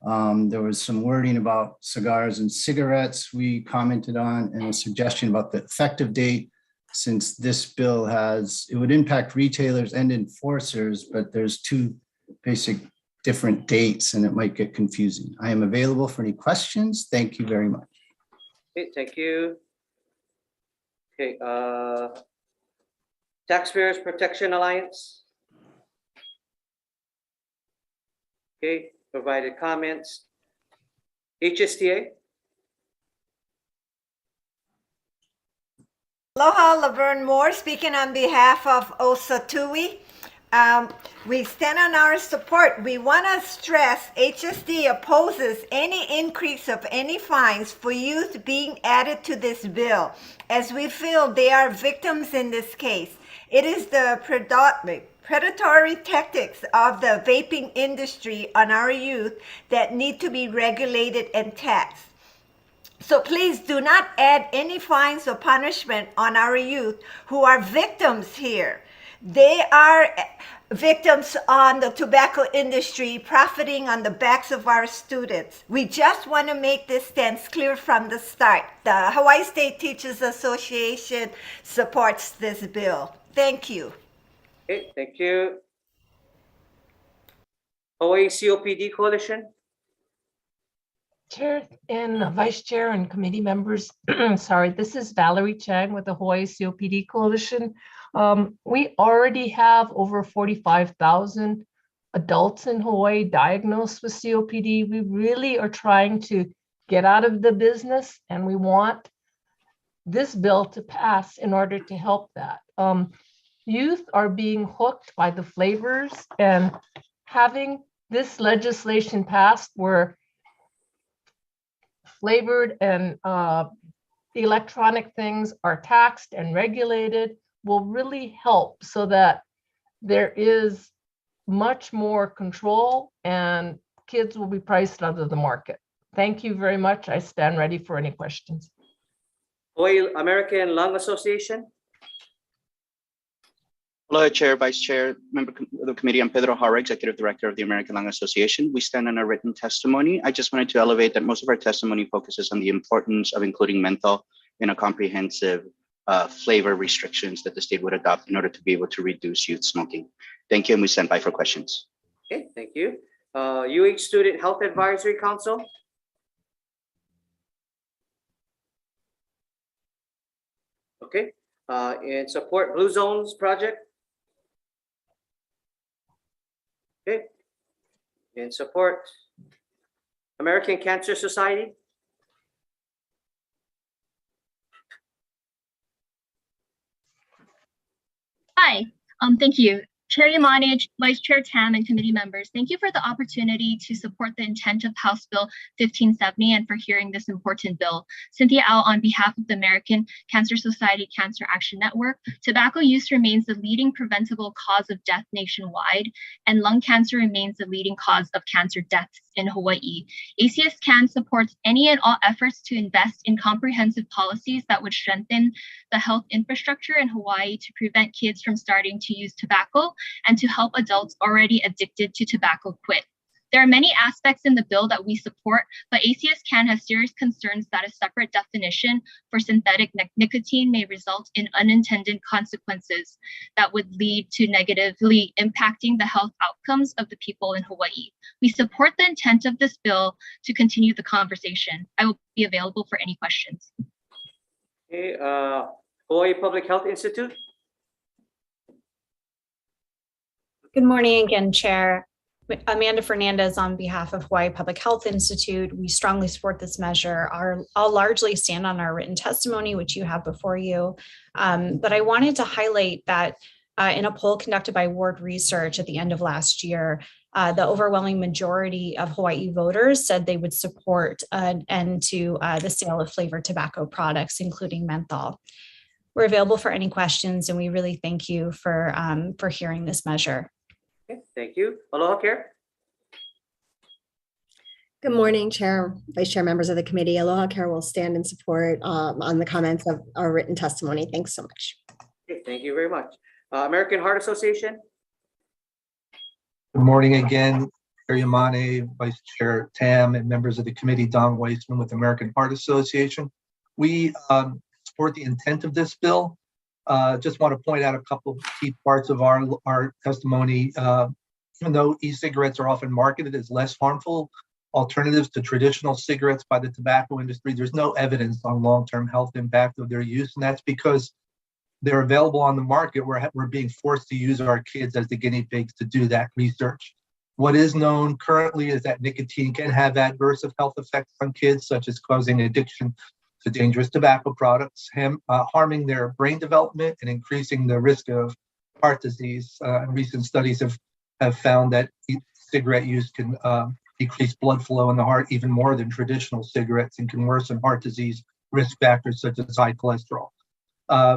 There was some wording about cigars and cigarettes we commented on, and a suggestion about the effective date, since this bill it would impact retailers and enforcers, but there's two basic different dates and it might get confusing. I am available for any questions. Thank you very much. Okay, thank you. Okay, Taxpayers Protection Alliance. Okay, provided comments. HSTA? Aloha, Laverne Moore, speaking on behalf of OSA TUI. We stand on our support. We want to stress HST opposes any increase of any fines for youth being added to this bill, as we feel they are victims in this case. It is the predatory tactics of the vaping industry on our youth that need to be regulated and taxed. So please do not add any fines or punishment on our youth who are victims here. They are victims on the tobacco industry profiting on the backs of our students. We just want to make this stance clear from the start. The Hawaii State Teachers Association supports this bill. Thank you. Okay, thank you. Hawaii COPD Coalition? Chair and Vice Chair and committee members, sorry, this is Valerie Chang with the Hawaii COPD Coalition. We already have over 45,000 adults in Hawaii diagnosed with COPD. We really are trying to get out of the business, and we want this bill to pass in order to help that. Youth are being hooked by the flavors, and having this legislation passed where flavored and electronic things are taxed and regulated will really help so that there is much more control and kids will be priced out of the market. Thank you very much. I stand ready for any questions. Hawaii American Lung Association? Hello, Chair, Vice Chair, member of the committee. I'm Pedro Hara, Executive Director of the American Lung Association. We stand on our written testimony. I just wanted to elevate that most of our testimony focuses on the importance of including menthol in a comprehensive flavor restrictions that the state would adopt in order to be able to reduce youth smoking. Thank you, and we stand by for questions. Okay, thank you. UH Student Health Advisory Council? Okay, in support Blue Zones Project? Okay, in support American Cancer Society? Hi, thank you. Chair Yamane, Vice Chair Tam, and committee members, thank you for the opportunity to support the intent of House Bill 1570 and for hearing this important bill. Cynthia Au on behalf of the American Cancer Society Cancer Action Network. Tobacco use remains the leading preventable cause of death nationwide, and lung cancer remains the leading cause of cancer deaths in Hawaii. ACS CAN supports any and all efforts to invest in comprehensive policies that would strengthen the health infrastructure in Hawaii to prevent kids from starting to use tobacco and to help adults already addicted to tobacco quit. There are many aspects in the bill that we support, but ACS CAN has serious concerns that a separate definition for synthetic nicotine may result in unintended consequences that would lead to negatively impacting the health outcomes of the people in Hawaii. We support the intent of this bill to continue the conversation. I will be available for any questions. Okay, Hawaii Public Health Institute? Good morning again, Chair. Amanda Fernandez on behalf of Hawaii Public Health Institute. We strongly support this measure. I'll largely stand on our written testimony, which you have before you. But I wanted to highlight that in a poll conducted by Ward Research at the end of last year, the overwhelming majority of Hawaii voters said they would support an end to the sale of flavored tobacco products, including menthol. We're available for any questions, and we really thank you for hearing this measure. Okay, thank you. Aloha Care? Good morning, Chair, Vice Chair, members of the committee. Aloha Care will stand in support on the comments of our written testimony. Thanks so much. Okay, thank you very much. American Heart Association? Good morning again, Chair Yamane, Vice Chair Tam, and members of the committee, Don Weissman with American Heart Association. We support the intent of this bill. Just want to point out a couple of key parts of our testimony. Even though e-cigarettes are often marketed as less harmful alternatives to traditional cigarettes by the tobacco industry, there's no evidence on long-term health impact of their use, and that's because they're available on the market. We're being forced to use our kids as the guinea pigs to do that research. What is known currently is that nicotine can have adverse health effects on kids, such as causing addiction to dangerous tobacco products, harming their brain development and increasing the risk of heart disease. Recent studies have found that cigarette use can decrease blood flow in the heart even more than traditional cigarettes and can worsen heart disease risk factors such as high cholesterol.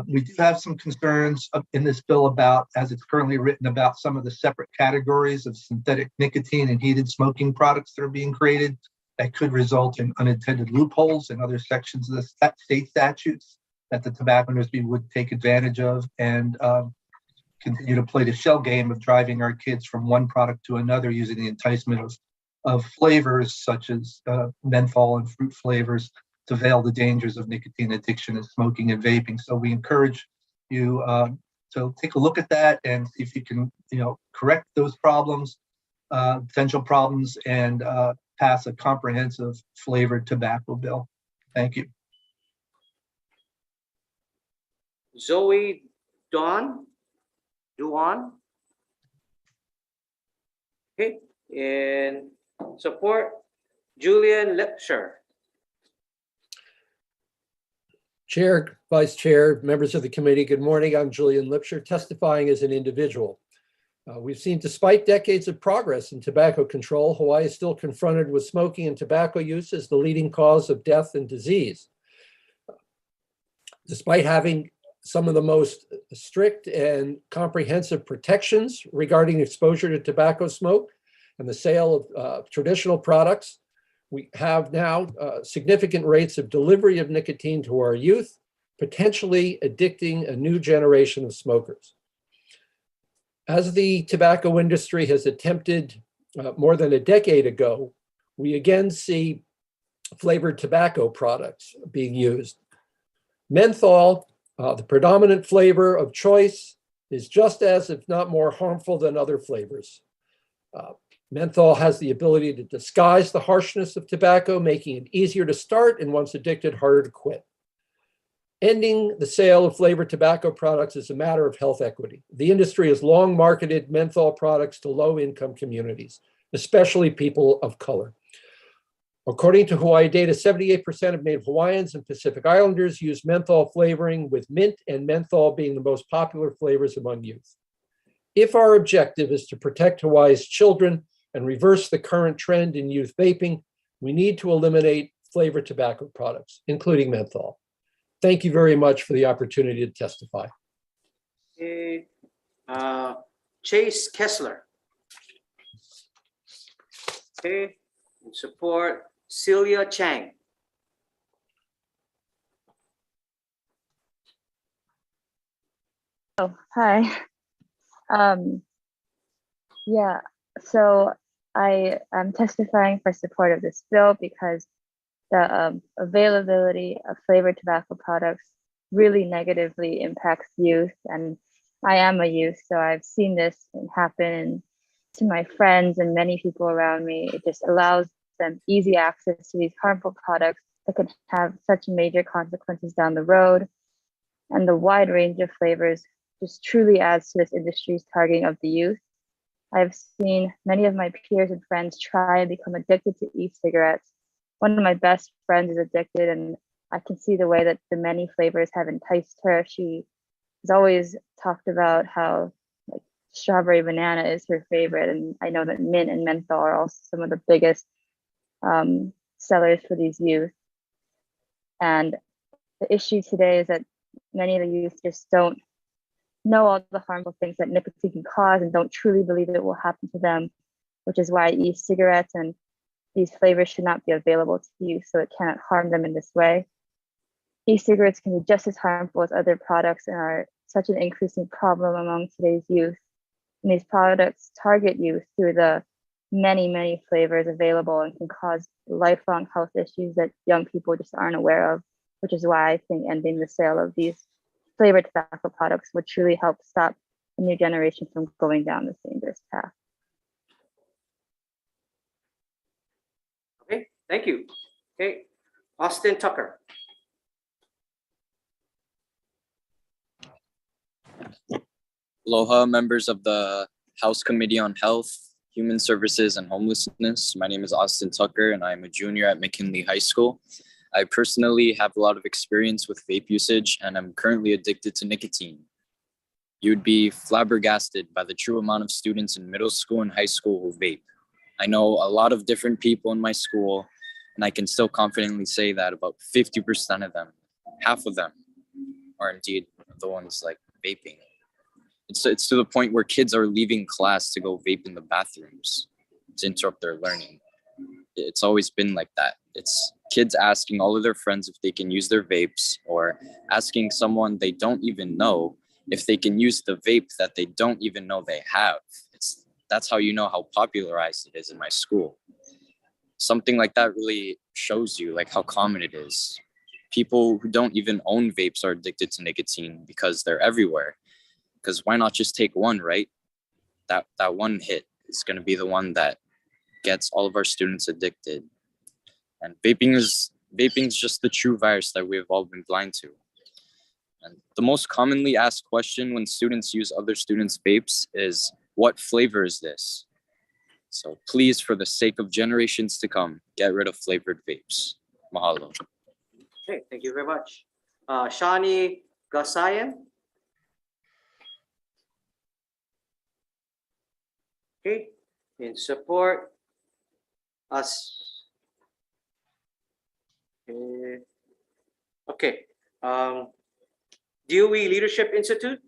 We do have some concerns in this bill about, as it's currently written, about some of the separate categories of synthetic nicotine and heated smoking products that are being created that could result in unintended loopholes in other sections of the state statutes that the tobacco industry would take advantage of and continue to play the shell game of driving our kids from one product to another using the enticement of flavors such as menthol and fruit flavors to veil the dangers of nicotine addiction and smoking and vaping. So we encourage you to take a look at that and see if you can, correct those problems, potential problems, and pass a comprehensive flavored tobacco bill. Thank you. Zoe Duan. Okay, and support Julian Lipsher. Chair, Vice Chair, members of the committee, good morning. I'm Julian Lipsher, testifying as an individual. We've seen, despite decades of progress in tobacco control, Hawaii is still confronted with smoking and tobacco use as the leading cause of death and disease. Despite having some of the most strict and comprehensive protections regarding exposure to tobacco smoke and the sale of traditional products, we have now significant rates of delivery of nicotine to our youth, potentially addicting a new generation of smokers. As the tobacco industry has attempted more than a decade ago, we again see flavored tobacco products being used. Menthol, the predominant flavor of choice, is just as, if not more, harmful than other flavors. Menthol has the ability to disguise the harshness of tobacco, making it easier to start and, once addicted, harder to quit. Ending the sale of flavored tobacco products is a matter of health equity. The industry has long marketed menthol products to low-income communities, especially people of color. According to Hawaii data, 78% of Native Hawaiians and Pacific Islanders use menthol flavoring, with mint and menthol being the most popular flavors among youth. If our objective is to protect Hawaii's children and reverse the current trend in youth vaping, we need to eliminate flavored tobacco products, including menthol. Thank you very much for the opportunity to testify. Okay. Chase Kessler. Okay. And support Celia Chang. Oh, hi. Yeah, so I am testifying for support of this bill because the availability of flavored tobacco products really negatively impacts youth. And I am a youth, so I've seen this happen to my friends and many people around me. It just allows them easy access to these harmful products that could have such major consequences down the road. And the wide range of flavors just truly adds to this industry's targeting of the youth. I've seen many of my peers and friends try and become addicted to e-cigarettes. One of my best friends is addicted, and I can see the way that the many flavors have enticed her. She has always talked about how strawberry banana is her favorite, and I know that mint and menthol are also some of the biggest sellers for these youth. And the issue today is that many of the youth just don't know all the harmful things that nicotine can cause and don't truly believe it will happen to them, which is why e-cigarettes and these flavors should not be available to youth, so it cannot harm them in this way. E-cigarettes can be just as harmful as other products and are such an increasing problem among today's youth. And these products target youth through the many, many flavors available and can cause lifelong health issues that young people just aren't aware of, which is why I think ending the sale of these flavored tobacco products would truly help stop the new generation from going down this dangerous path. Okay, thank you. Okay, Austin Tucker. Aloha, members of the House Committee on Health, Human Services and Homelessness. My name is Austin Tucker, and I'm a junior at McKinley High School. I personally have a lot of experience with vape usage, and I'm currently addicted to nicotine. You'd be flabbergasted by the true amount of students in middle school and high school who vape. I know a lot of different people in my school, and I can still confidently say that about 50% of them, half of them, are indeed the ones like vaping. It's to the point where kids are leaving class to go vape in the bathrooms to interrupt their learning. It's always been like that. It's kids asking all of their friends if they can use their vapes, or asking someone they don't even know if they can use the vape that they don't even know they have. That's how you know how popularized it is in my school. Something like that really shows you like how common it is. People who don't even own vapes are addicted to nicotine because they're everywhere. Because why not just take one, right? That one hit is going to be the one that gets all of our students addicted. And vaping is just the true virus that we've all been blind to. And the most commonly asked question when students use other students' vapes is, what flavor is this? So please, for the sake of generations to come, get rid of flavored vapes. Mahalo. Okay, thank you very much. Shani Gasayan. Okay, in support, us. Okay, Dewey Leadership Institute.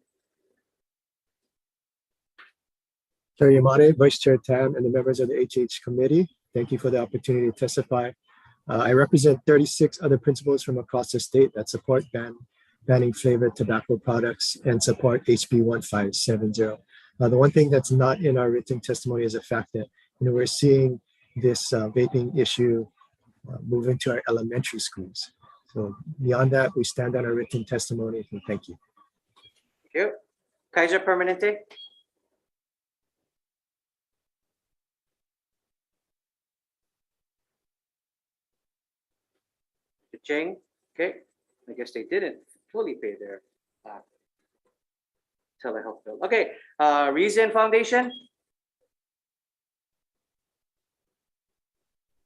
Chair Yamane, Vice Chair Tam, and the members of the HH Committee, thank you for the opportunity to testify. I represent 36 other principals from across the state that support banning flavored tobacco products and support HB 1570. The one thing that's not in our written testimony is the fact that we're seeing this vaping issue move into our elementary schools. So beyond that, we stand on our written testimony, and thank you. Thank you. Kaiser Permanente. Cheng. Okay, I guess they didn't fully pay their telehealth bill. Okay, Reason Foundation.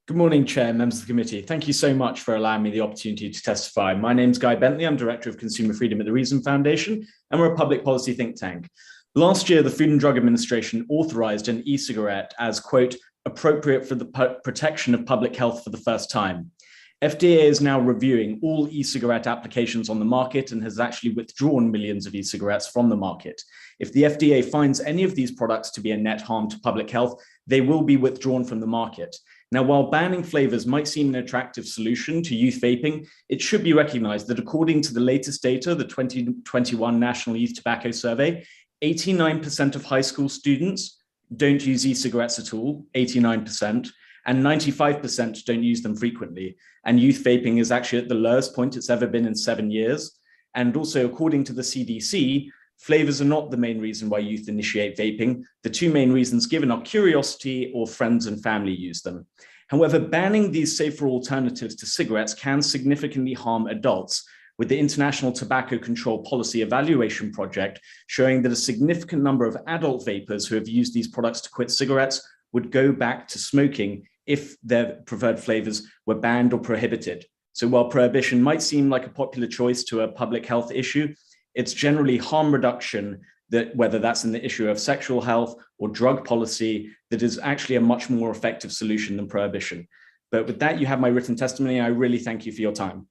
Good morning, Chair, members of the committee. Thank you so much for allowing me the opportunity to testify. My name is Guy Bentley. I'm Director of Consumer Freedom at the Reason Foundation, and we're a public policy think tank. Last year, the Food and Drug Administration authorized an e-cigarette as, quote, appropriate for the protection of public health for the first time. FDA is now reviewing all e-cigarette applications on the market and has actually withdrawn millions of e-cigarettes from the market. If the FDA finds any of these products to be a net harm to public health, they will be withdrawn from the market. Now, while banning flavors might seem an attractive solution to youth vaping, it should be recognized that according to the latest data, the 2021 National Youth Tobacco Survey, 89% of high school students don't use e-cigarettes at all, 89%. And 95% don't use them frequently. And youth vaping is actually at the lowest point it's ever been in 7 years. And also, according to the CDC, flavors are not the main reason why youth initiate vaping. The two main reasons given are curiosity or friends and family use them. However, banning these safer alternatives to cigarettes can significantly harm adults, with the International Tobacco Control Policy Evaluation Project showing that a significant number of adult vapers who have used these products to quit cigarettes would go back to smoking if their preferred flavors were banned or prohibited. So while prohibition might seem like a popular choice to a public health issue, it's generally harm reduction, that whether that's in the issue of sexual health or drug policy, that is actually a much more effective solution than prohibition. But with that, you have my written testimony. I really thank you for your time.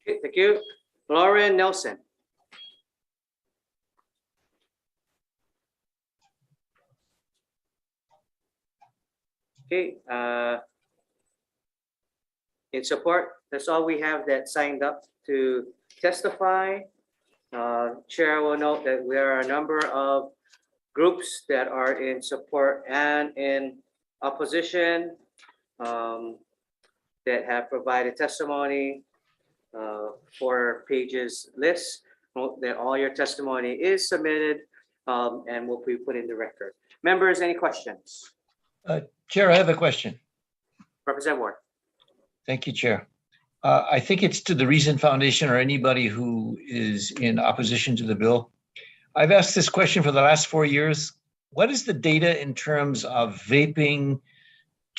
Okay, thank you. Lauren Nelson. Okay, in support, that's all we have that signed up to testify. Chair will note that there are a number of groups that are in support and in opposition that have provided testimony for pages list. Note that all your testimony is submitted and will be put in the record. Members, any questions? Chair, I have a question. Representative Ward. Thank you, Chair. I think it's to the Reason Foundation or anybody who is in opposition to the bill. I've asked this question for the last 4 years. what is the data in terms of vaping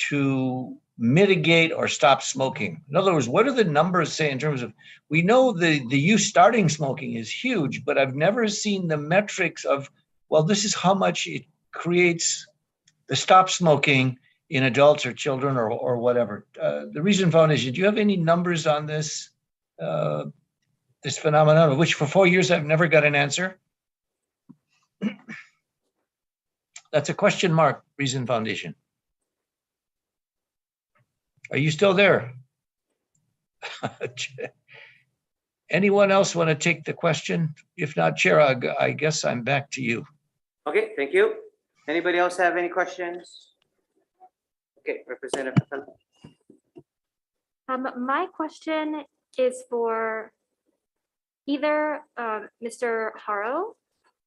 to mitigate or stop smoking? In other words, what do the numbers say in terms of, we know the youth starting smoking is huge, but I've never seen the metrics of, well, this is how much it creates the stop smoking in adults or children or whatever. The Reason Foundation, do you have any numbers on this, this phenomenon, of which for 4 years I've never got an answer? That's a question mark, Reason Foundation. Are you still there? Anyone else want to take the question? If not, Chair, I guess I'm back to you. Okay, thank you. Anybody else have any questions? Okay, Representative. My question is for either Mr. Haro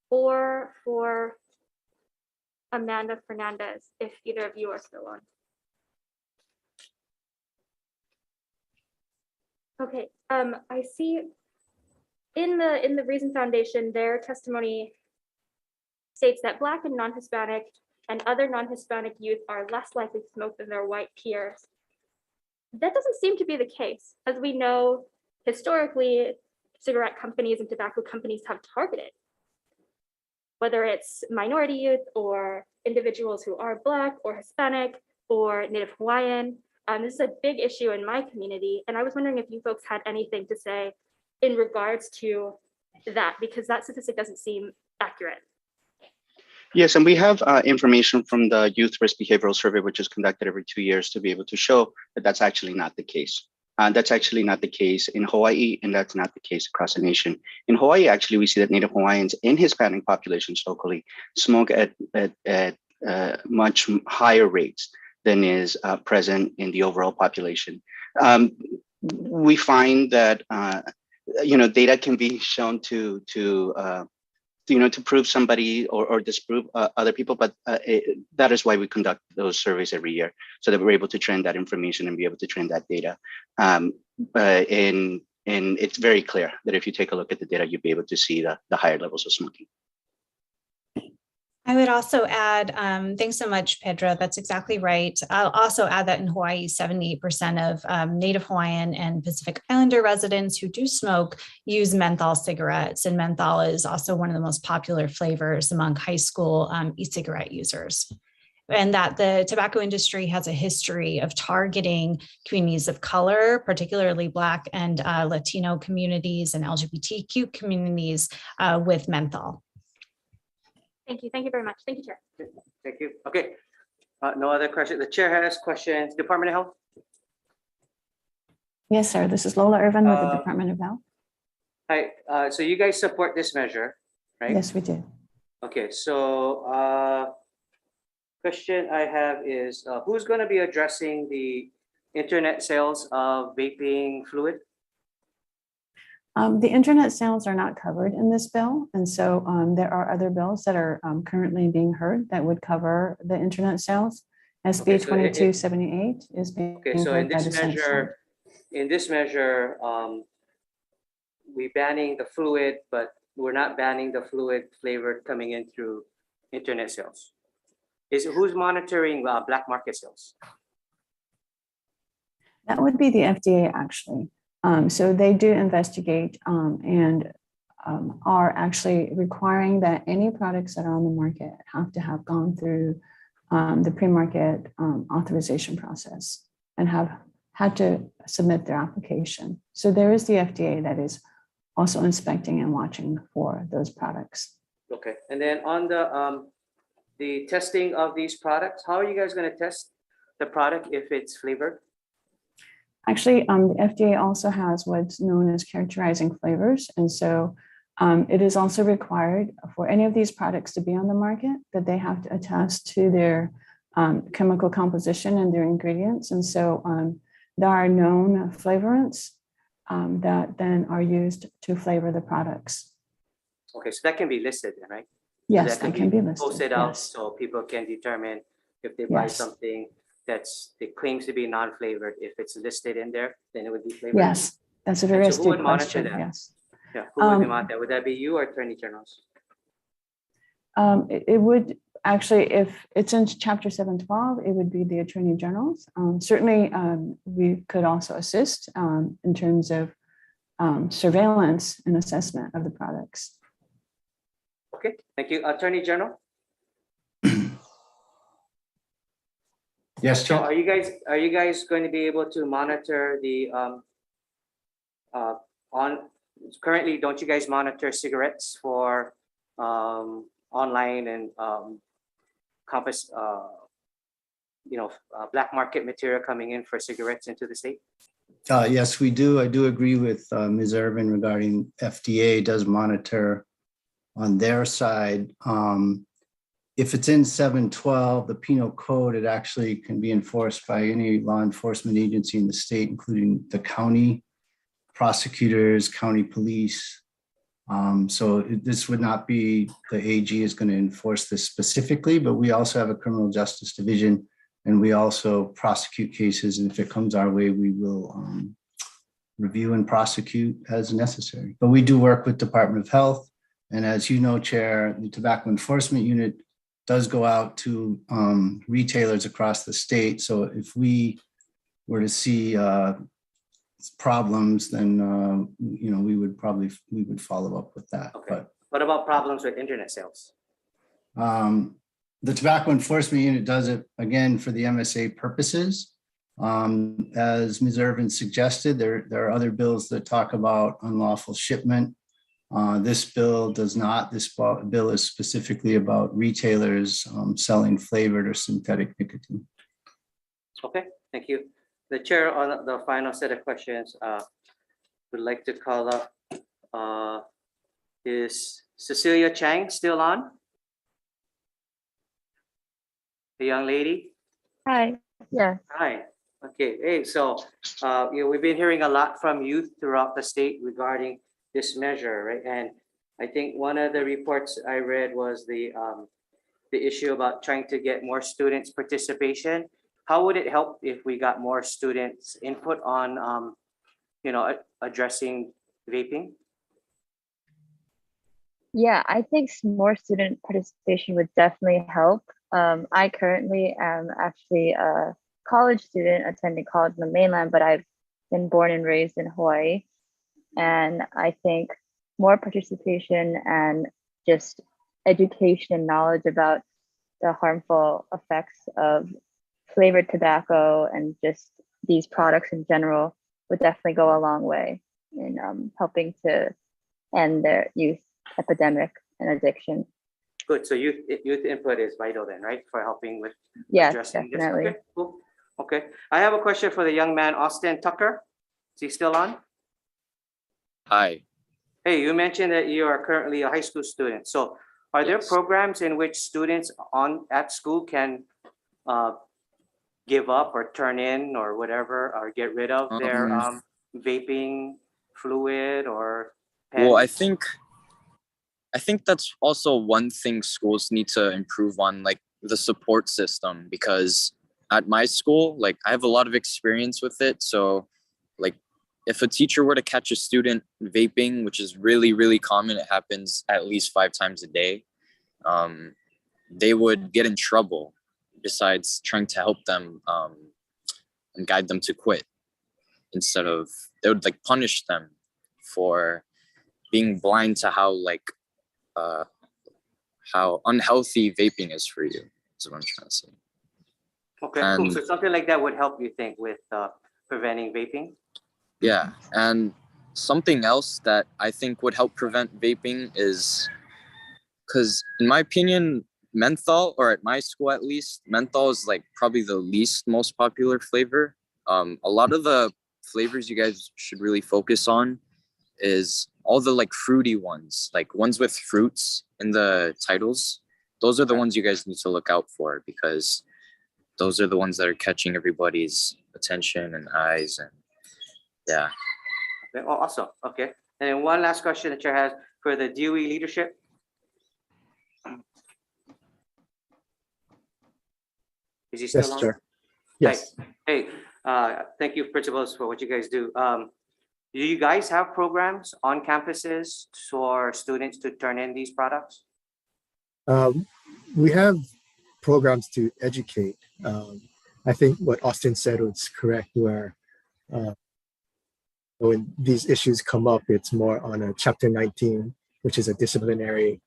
or for Amanda Fernandez, if either of you are still on. Okay, I see in the Reason Foundation, their testimony states that Black and non-Hispanic and other non-Hispanic youth are less likely to smoke than their white peers. That doesn't seem to be the case. As we know, historically, cigarette companies and tobacco companies have targeted, whether it's minority youth or individuals who are Black or Hispanic or Native Hawaiian. This is a big issue in my community, and I was wondering if you folks had anything to say in regards to that, because that statistic doesn't seem accurate. Yes, and we have information from the Youth Risk Behavioral Survey, which is conducted every 2 years, to be able to show that that's actually not the case. That's actually not the case in Hawaii, and that's not the case across the nation. In Hawaii, actually, we see that Native Hawaiians and Hispanic populations locally smoke at much higher rates than is present in the overall population. We find that data can be shown to prove somebody or disprove other people, but that is why we conduct those surveys every year, so that we're able to trend that information and be able to trend that data. And it's very clear that if you take a look at the data, you'll be able to see the higher levels of smoking. I would also add, thanks so much, Pedro. That's exactly right. I'll also add that in Hawaii, 78% of Native Hawaiian and Pacific Islander residents who do smoke use menthol cigarettes. And menthol is also one of the most popular flavors among high school e-cigarette users. And that the tobacco industry has a history of targeting communities of color, particularly Black and Latino communities and LGBTQ communities with menthol. Thank you. Thank you very much. Thank you, Chair. Thank you. Okay. No other questions. The chair has questions. Department of Health. Yes, sir. This is Lola Irvin with the Department of Health. Hi. So you guys support this measure, right? Yes, we do. Okay. So question I have is who's going to be addressing the internet sales of vaping fluid? The internet sales are not covered in this bill. And so there are other bills that are currently being heard that would cover the internet sales. SB 2278 is being heard by the Senate. In this measure, we're banning the fluid, but we're not banning the fluid flavored coming in through internet sales. Who's monitoring black market sales? That would be the FDA, actually. So they do investigate and are actually requiring that any products that are on the market have to have gone through the pre-market authorization process and have had to submit their application. So there is the FDA that is also inspecting and watching for those products. Okay, and then on the testing of these products, how are you guys going to test the product if it's flavored? Actually, the FDA also has what's known as characterizing flavors. And so it is also required for any of these products to be on the market that they have to attest to their chemical composition and their ingredients. And so there are known flavorants that then are used to flavor the products. Okay, so that can be listed, right? Yes, so that can be listed. Posted out so people can determine if they buy something that claims to be non-flavored. If it's listed in there, then it would be flavored. Yes, that's a very astute question. Yes. Yeah, who would monitor that? Would that be you or Attorney Generals? It would Actually, if it's in Chapter 712, it would be the Attorney General's. Certainly, we could also assist in terms of surveillance and assessment of the products. Okay, thank you. Attorney General? Yes, So Chair. are you guys going to be able to monitor the currently, don't you guys monitor cigarettes for online and compass black market material coming in for cigarettes into the state? Yes, we do. I do agree with Ms. Irvin regarding FDA does monitor on their side. If it's in 712, the penal code, it actually can be enforced by any law enforcement agency in the state, including the county prosecutors, county police. So this would not be the AG is going to enforce this specifically, but we also have a criminal justice division and we also prosecute cases. And if it comes our way, we will review and prosecute as necessary. But we do work with Department of Health. And as you know, Chair, the Tobacco Enforcement Unit does go out to retailers across the state. So if we were to see problems, then we would follow up with that. Okay. But what about problems with internet sales? The Tobacco Enforcement Unit does it again for the MSA purposes. As Ms. Irvin suggested, there are other bills that talk about unlawful shipment. This bill does not. This bill is specifically about retailers selling flavored or synthetic nicotine. Okay, thank you. The chair on the final set of questions would like to call up. Is Cecilia Chang still on? The young lady? Hi, yeah. Hi. Okay, hey, so we've been hearing a lot from youth throughout the state regarding this measure, right? And I think one of the reports I read was the issue about trying to get more students' participation. How would it help if we got more students' input on, addressing vaping? Yeah, I think more student participation would definitely help. I currently am actually a college student attending college in the mainland, but I've been born and raised in Hawaii. And I think more participation and just education and knowledge about the harmful effects of flavored tobacco and just these products in general would definitely go a long way in helping to end their youth epidemic and addiction. Good. So youth input is vital then, right? For helping with addressing definitely. this. Okay, cool. Okay. I have a question for the young man, Austin Tucker. Is he still on? Hi. Hey, you mentioned that you are currently a high school student. So are there programs in which students at school can give up or turn in or whatever, or get rid of their vaping fluid or pen? Well, I think that's also one thing schools need to improve on, like the support system, because at my school, like I have a lot of experience with it. So like if a teacher were to catch a student vaping, which is really, really common, it happens at least 5 times a day, they would get in trouble besides trying to help them and guide them to quit. Instead of, they would like punish them for being blind to how unhealthy vaping is for you, is what I'm trying to say. Okay, cool. So something like that would help, you think, with preventing vaping? Yeah, and something else that I think would help prevent vaping is, because in my opinion, menthol, or at my school at least, menthol is like probably the least most popular flavor. A lot of the flavors you guys should really focus on is all the like fruity ones, like ones with fruits in the titles. Those are the ones you guys need to look out for, because those are the ones that are catching everybody's attention and eyes. And yeah. Okay. Oh, awesome. Okay. And then one last question that Chair has for the DOE leadership. Is he still Yes, on? Chair. Yes. Hey, thank you, principals, for what you guys do. Do you guys have programs on campuses for students to turn in these products? We have programs to educate. I think what Austin said was correct, where when these issues come up, it's more on a Chapter 19, which is a disciplinary,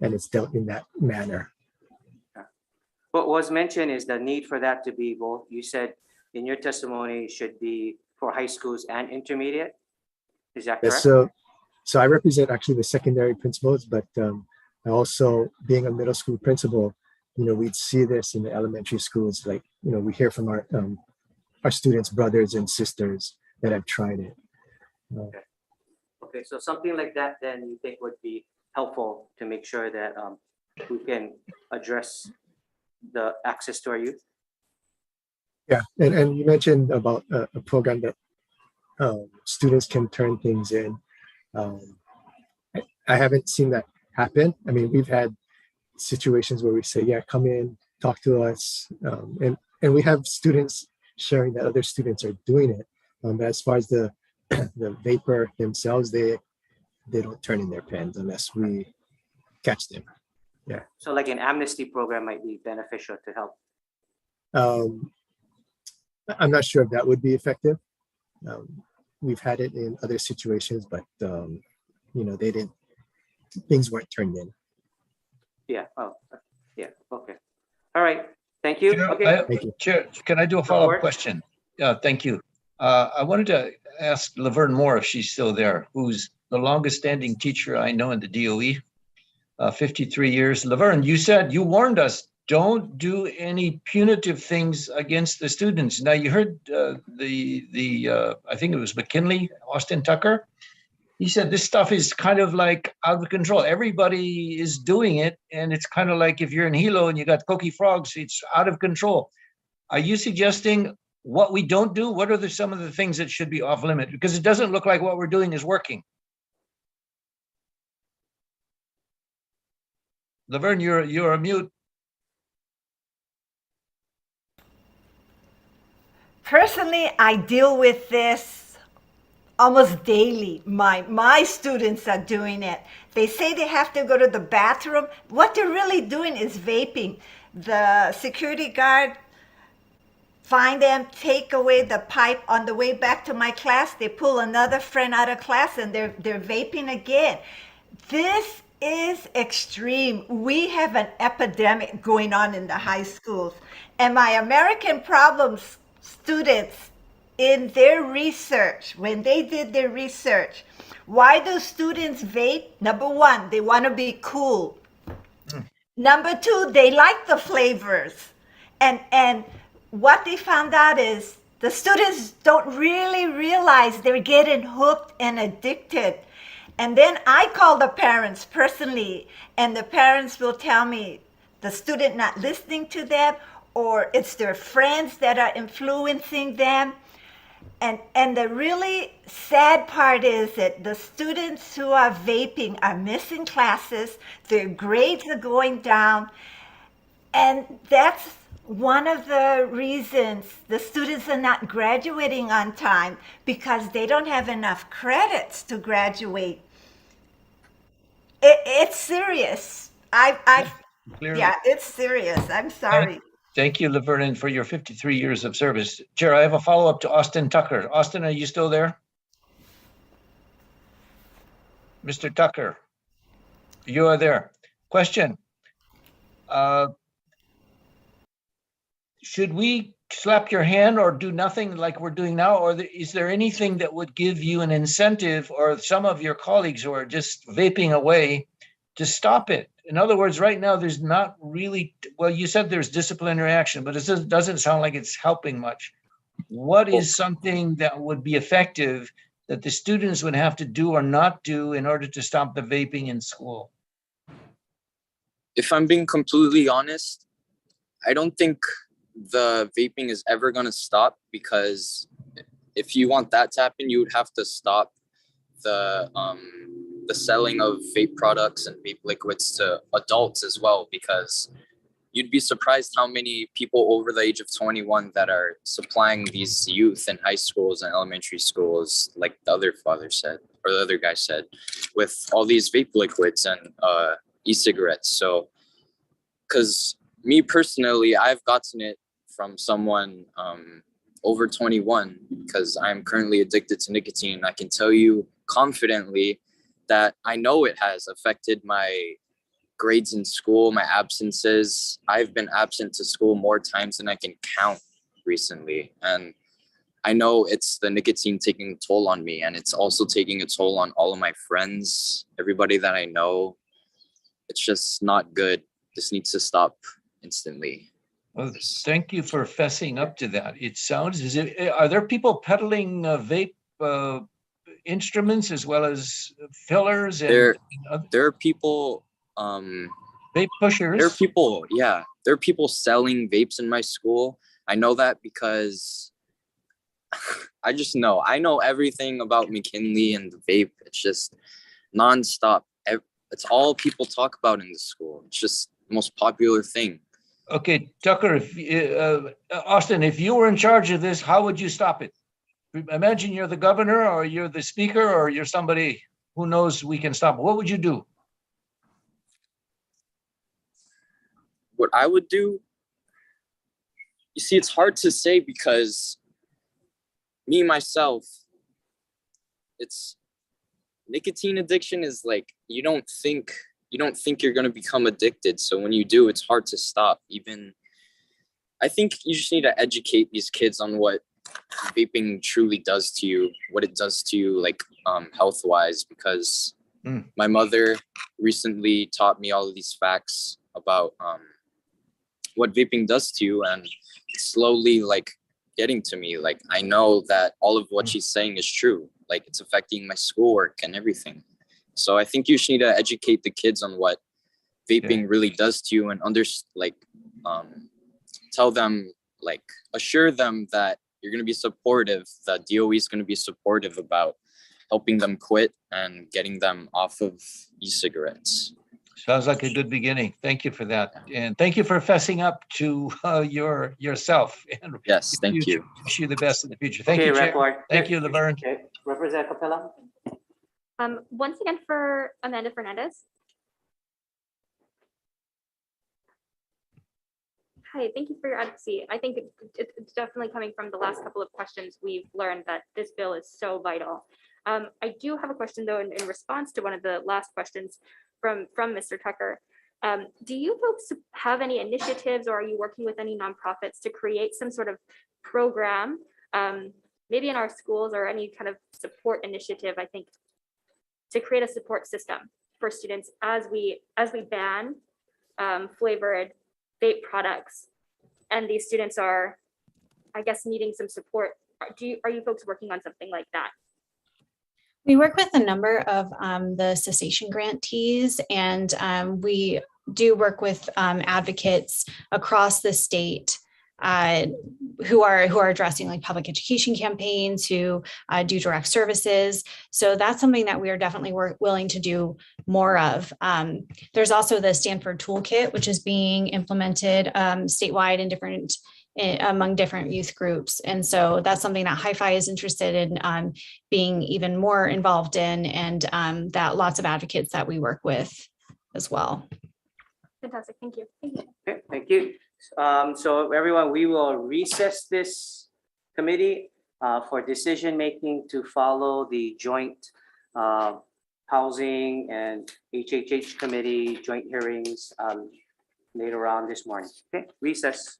and it's dealt in that manner. What was mentioned is the need for that to be both. You said in your testimony should be for high schools and intermediate. Is that correct? So I represent actually the secondary principals, but I also, being a middle school principal, we'd see this in the elementary schools. Like, we hear from our students' brothers and sisters that have tried it. Okay, so something like that then you think would be helpful to make sure that we can address the access to our youth? Yeah, and you mentioned about a program that students can turn things in. I haven't seen that happen. I mean, we've had situations where we say, yeah, come in, talk to us. And we have students sharing that other students are doing it. But as far as the vapor themselves, they don't turn in their pens unless we catch them. Yeah. So like an amnesty program might be beneficial to help. I'm not sure if that would be effective. We've had it in other situations, but things weren't turned in. Yeah. Oh, yeah. Okay. All right. Thank you. Thank you. Chair, can I do a follow-up question? Thank you. I wanted to ask Laverne Moore if she's still there, who's the longest standing teacher I know in the DOE, 53 years. Laverne, you warned us, don't do any punitive things against the students. Now you heard I think it was McKinley, Austin Tucker. He said this stuff is kind of like out of control. Everybody is doing it. And it's kind of like if you're in Hilo and you got Cokie Frogs, it's out of control. Are you suggesting what we don't do? What are some of the things that should be off limit? Because it doesn't look like what we're doing is working. Laverne, you're a mute. Personally, I deal with this almost daily. My students are doing it. They say they have to go to the bathroom. What they're really doing is vaping. The security guard find them, take away the pipe. On the way back to my class, they pull another friend out of class and they're vaping again. This is extreme. We have an epidemic going on in the high schools. And my American Problems students, in their research, when they did their research, why do students vape? Number one, they want to be cool. Number two, they like the flavors. And what they found out is the students don't really realize they're getting hooked and addicted. And then I call the parents personally, and the parents will tell me the student not listening to them, or it's their friends that are influencing them. And the really sad part is that the students who are vaping are missing classes, their grades are going down, and that's one of the reasons the students are not graduating on time, because they don't have enough credits to graduate. It's serious. Yeah, it's serious. I'm sorry. Thank you, Laverne, for your 53 years of service. Chair, I have a follow-up to Austin Tucker. Austin, are you still there? Mr. Tucker, you are there. Question. Should we slap your hand or do nothing like we're doing now? Or is there anything that would give you an incentive, or some of your colleagues who are just vaping away, to stop it? In other words, right now, there's not really, well, you said there's disciplinary action, but it doesn't sound like it's helping much. What is something that would be effective that the students would have to do or not do in order to stop the vaping in school? If I'm being completely honest, I don't think the vaping is ever going to stop, because if you want that to happen, you would have to stop the selling of vape products and vape liquids to adults as well, because you'd be surprised how many people over the age of 21 that are supplying these youth in high schools and elementary schools, like the other father said, or the other guy said, with all these vape liquids and e-cigarettes. So, because me personally, I've gotten it from someone over 21 because I'm currently addicted to nicotine. I can tell you confidently that I know it has affected my grades in school, my absences. I've been absent to school more times than I can count recently. And I know it's the nicotine taking a toll on me, and it's also taking a toll on all of my friends, everybody that I know. It's just not good. This needs to stop instantly. Well, thank you for fessing up to that. It sounds as if, are there people peddling vape instruments as well as fillers? And there are people, vape pushers. There are people selling vapes in my school. I know that because I know everything about McKinley and the vape. It's just nonstop. It's all people talk about in the school. It's just the most popular thing. Okay, Tucker, Austin, if you were in charge of this, how would you stop it? Imagine you're the governor, or you're the speaker, or you're somebody who knows we can stop it. What would you do? What I would do, you see, it's hard to say because me, myself, it's nicotine addiction is like, you don't think you're going to become addicted. So when you do, it's hard to stop. I think you just need to educate these kids on what vaping truly does to you, what it does to you, like health-wise, because my mother recently taught me all of these facts about what vaping does to you, and it's slowly like getting to me. Like, I know that all of what she's saying is true. Like, it's affecting my schoolwork and everything. So I think you should need to educate the kids on what vaping really does to you, and tell them, like, assure them that you're going to be supportive, that DOE is going to be supportive about helping them quit and getting them off of e-cigarettes. Sounds like a good beginning. Thank you for that. And thank you for fessing up to yourself. And yes, thank you. Wish you the best in the future. Thank you, Chair. Thank you, Laverne. Okay. Representative Capella. Once again for Amanda Fernandez. Hi, thank you for your advocacy. I think it's definitely coming from the last couple of questions. We've learned that this bill is so vital. I do have a question though, in response to one of the last questions from Mr. Tucker. Do you folks have any initiatives, or are you working with any nonprofits to create some sort of program, maybe in our schools, or any kind of support initiative, I think, to create a support system for students as we ban flavored vape products, and these students are, I guess, needing some support? Are you folks working on something like that? We work with a number of the cessation grantees, and we do work with advocates across the state who are addressing like public education campaigns, who do direct services. So that's something that we are definitely willing to do more of. There's also the Stanford Toolkit, which is being implemented statewide among different youth groups. And so that's something that Hi-Fi is interested in being even more involved in, and that lots of advocates that we work with as well. Fantastic, thank you. Okay, thank you. So everyone, we will recess this committee for decision-making to follow the joint housing and HHH committee joint hearings later on this morning. Okay, recess.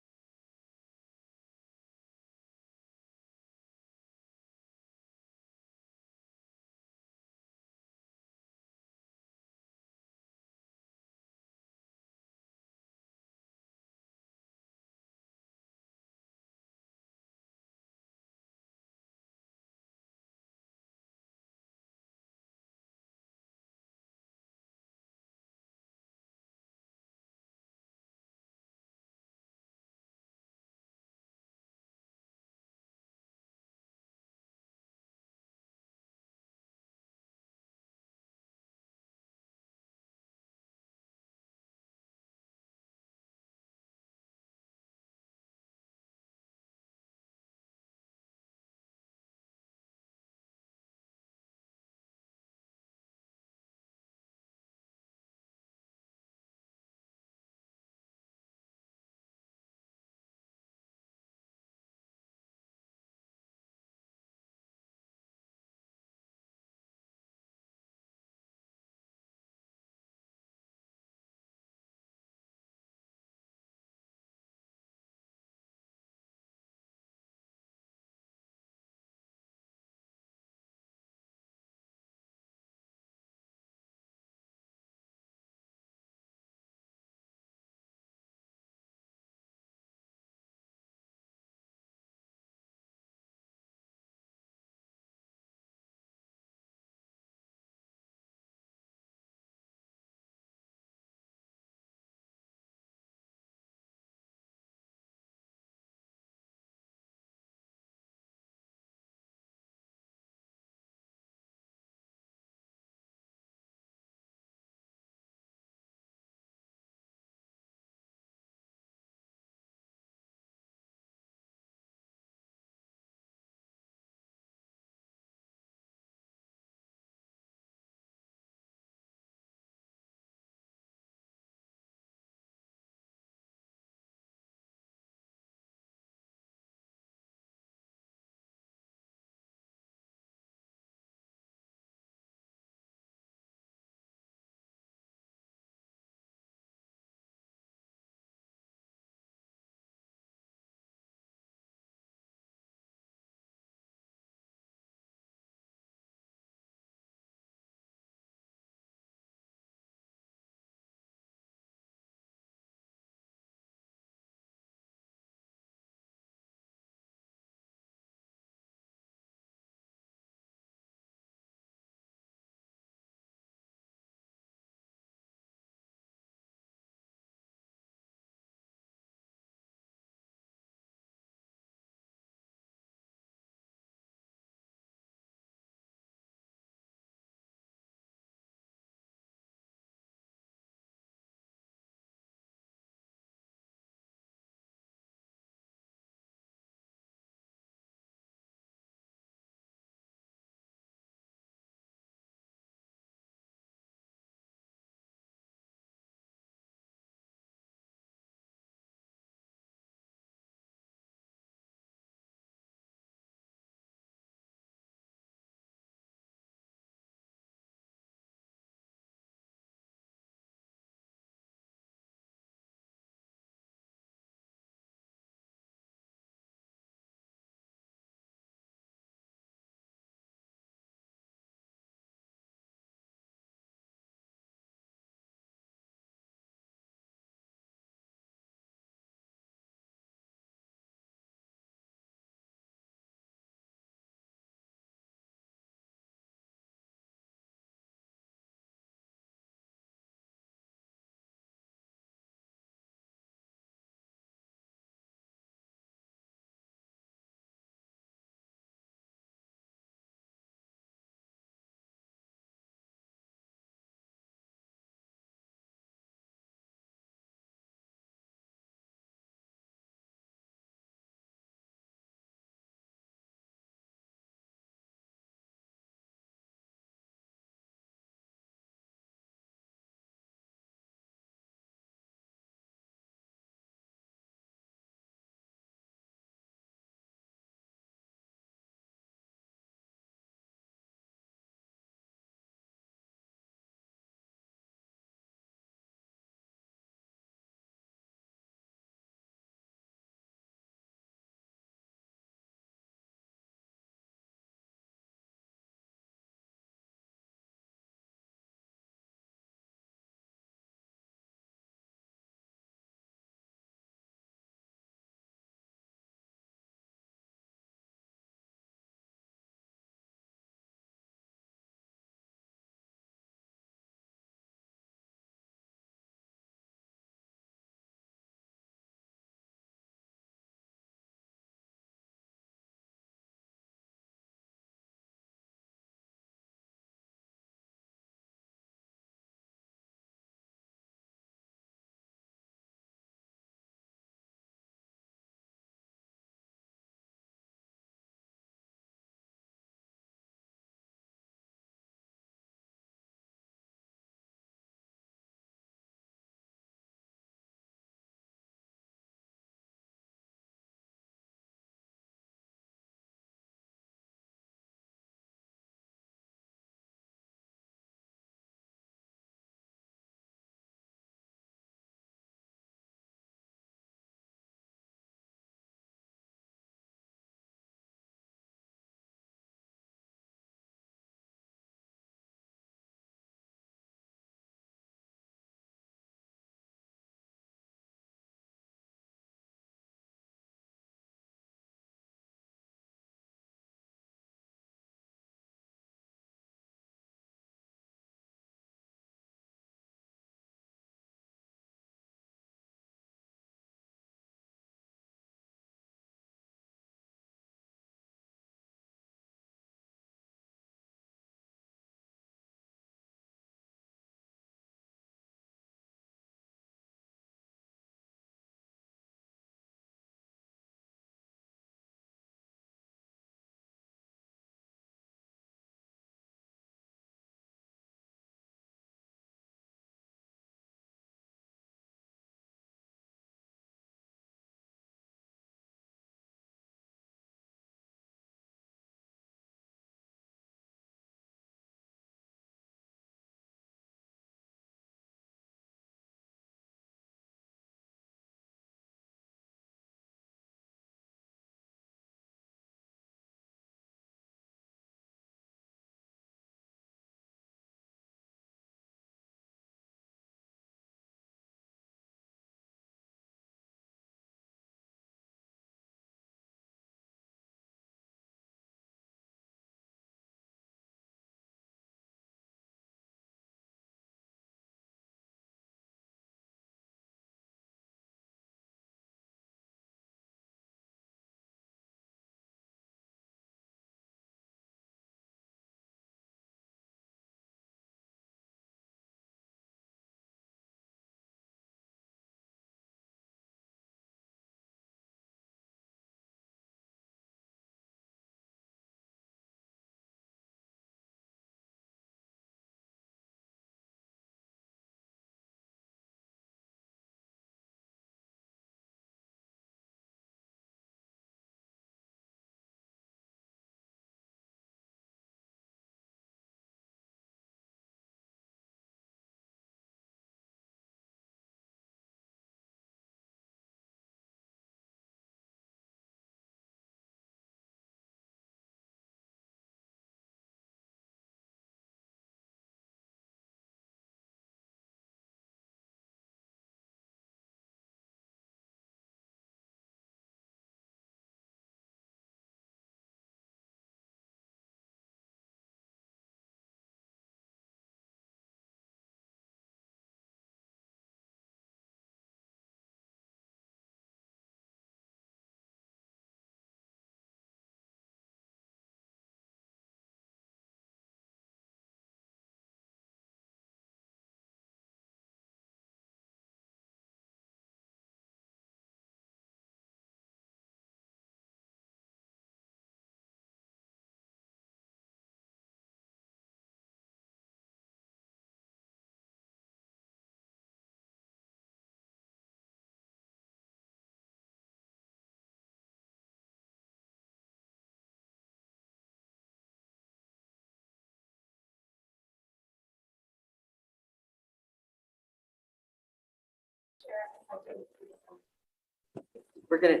We're gonna,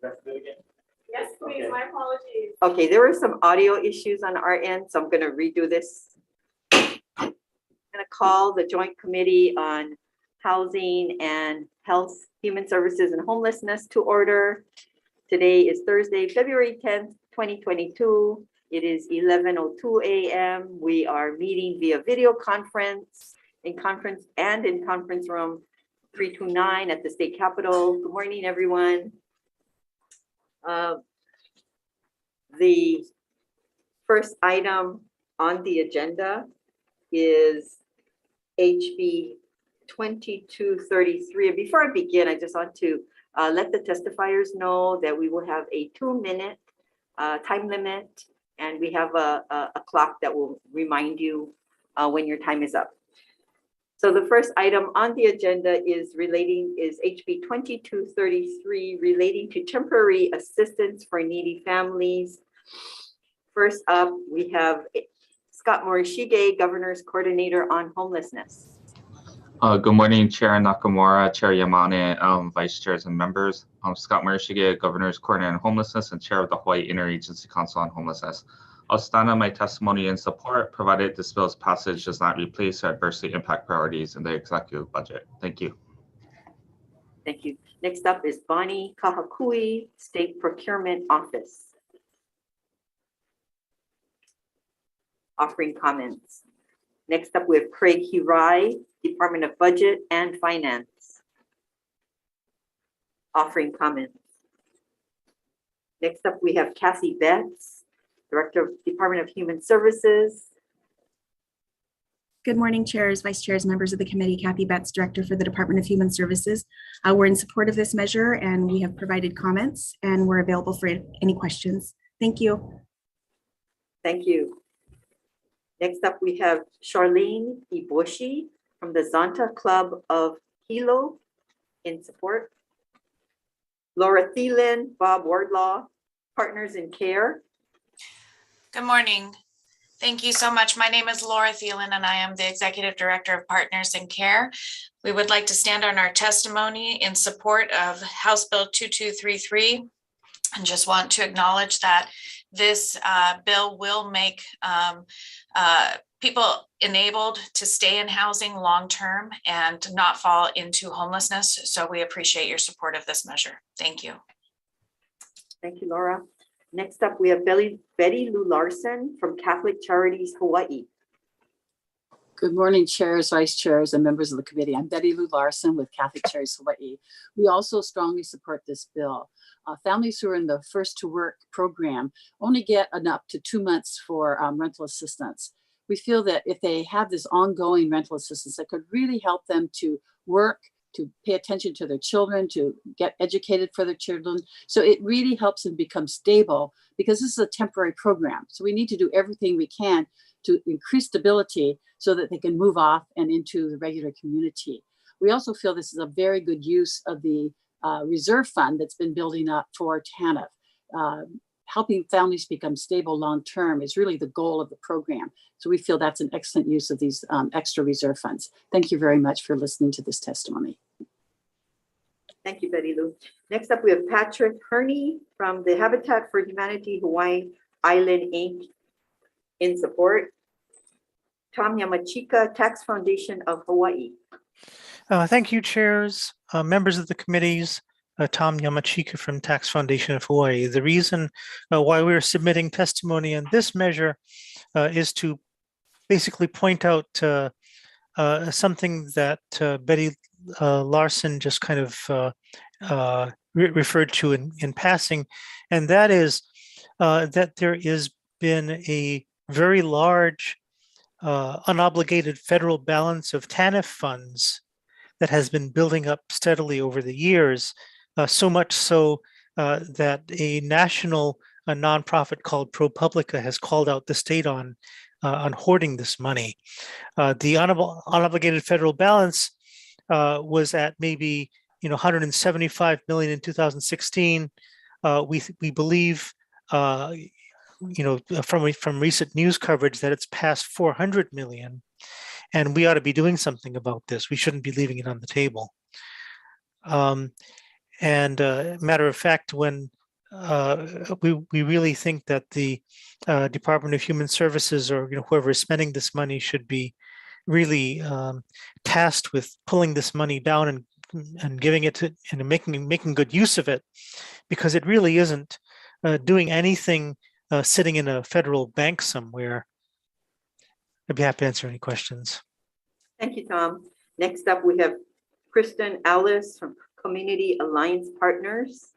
Yes, please, my apologies. okay, there were some audio issues on our end, so I'm gonna redo this. I'm gonna call the Joint Committee on Housing and Health, Human Services and Homelessness to order. Today is Thursday, February 10th, 2022. It is 11:02 a.m. We are meeting via video conference in conference room 329 at the State Capitol. Good morning, everyone. The first item on the agenda is HB 2233. And before I begin, I just want to let the testifiers know that we will have a 2-minute time limit, and we have a clock that will remind you when your time is up. So the first item on the agenda is HB 2233, relating to temporary assistance for needy families. First up, we have Scott Morishige, Governor's Coordinator on Homelessness. Good morning, Chair Nakamura, Chair Yamane, Vice Chairs and members. I'm Scott Morishige, Governor's Coordinator on Homelessness and Chair of the Hawaii Interagency Council on Homelessness. I'll stand on my testimony in support, provided this bill's passage does not replace or adversely impact priorities in the executive budget. Thank you. Thank you. Next up is Bonnie Kahakui, State Procurement Office. Offering comments. Next up, we have Craig Hirai, Department of Budget and Finance. Offering comments. Next up, we have Cassie Betts, Director of Department of Human Services. Good morning, chairs, vice chairs, members of the committee. Kathy Betts, Director for the Department of Human Services. We're in support of this measure and we have provided comments and we're available for any questions. Thank you. Thank you. Next up, we have Charlene Iboshi from the Zonta Club of Hilo in support. Laura Thielen, Bob Wardlaw, Partners in Care. Good morning. Thank you so much. My name is Laura Thielen and I am the Executive Director of Partners in Care. We would like to stand on our testimony in support of House Bill 2233 and just want to acknowledge that this bill will make people enabled to stay in housing long-term and not fall into homelessness. So we appreciate your support of this measure. Thank you. Thank you, Laura. Next up, we have Betty Lou Larson from Catholic Charities Hawaii. Good morning, chairs, vice chairs, and members of the committee. I'm Betty Lou Larson with Catholic Charities Hawaii. We also strongly support this bill. Families who are in the First to Work program only get up to 2 months for rental assistance. We feel that if they have this ongoing rental assistance, that could really help them to work, to pay attention to their children, to get educated for their children. So it really helps them become stable because this is a temporary program. So we need to do everything we can to increase stability so that they can move off and into the regular community. We also feel this is a very good use of the reserve fund that's been building up for TANF. Helping families become stable long-term is really the goal of the program. So we feel that's an excellent use of these extra reserve funds. Thank you very much for listening to this testimony. Thank you, Betty Lou. Next up, we have Patrick Herney from the Habitat for Humanity Hawaii Island, Inc. in support. Tom Yamachika, Tax Foundation of Hawaii. Thank you, chairs, members of the committees. Tom Yamachika from Tax Foundation of Hawaii. The reason why we're submitting testimony on this measure is to basically point out something that Betty Larson just kind of referred to in passing, and that is that there has been a very large unobligated federal balance of TANF funds that has been building up steadily over the years. So much so that a national nonprofit called ProPublica has called out the state on hoarding this money. The unobligated federal balance was at maybe 175 million in 2016. We believe from recent news coverage that it's past 400 million, and we ought to be doing something about this. We shouldn't be leaving it on the table. And matter of fact, when we really think that the Department of Human Services, or whoever is spending this money, should be really tasked with pulling this money down and giving it to, and making good use of it, because it really isn't doing anything sitting in a federal bank somewhere. I'd be happy to answer any questions. Thank you, Tom. Next up, we have Kristen Ellis from Community Alliance Partners.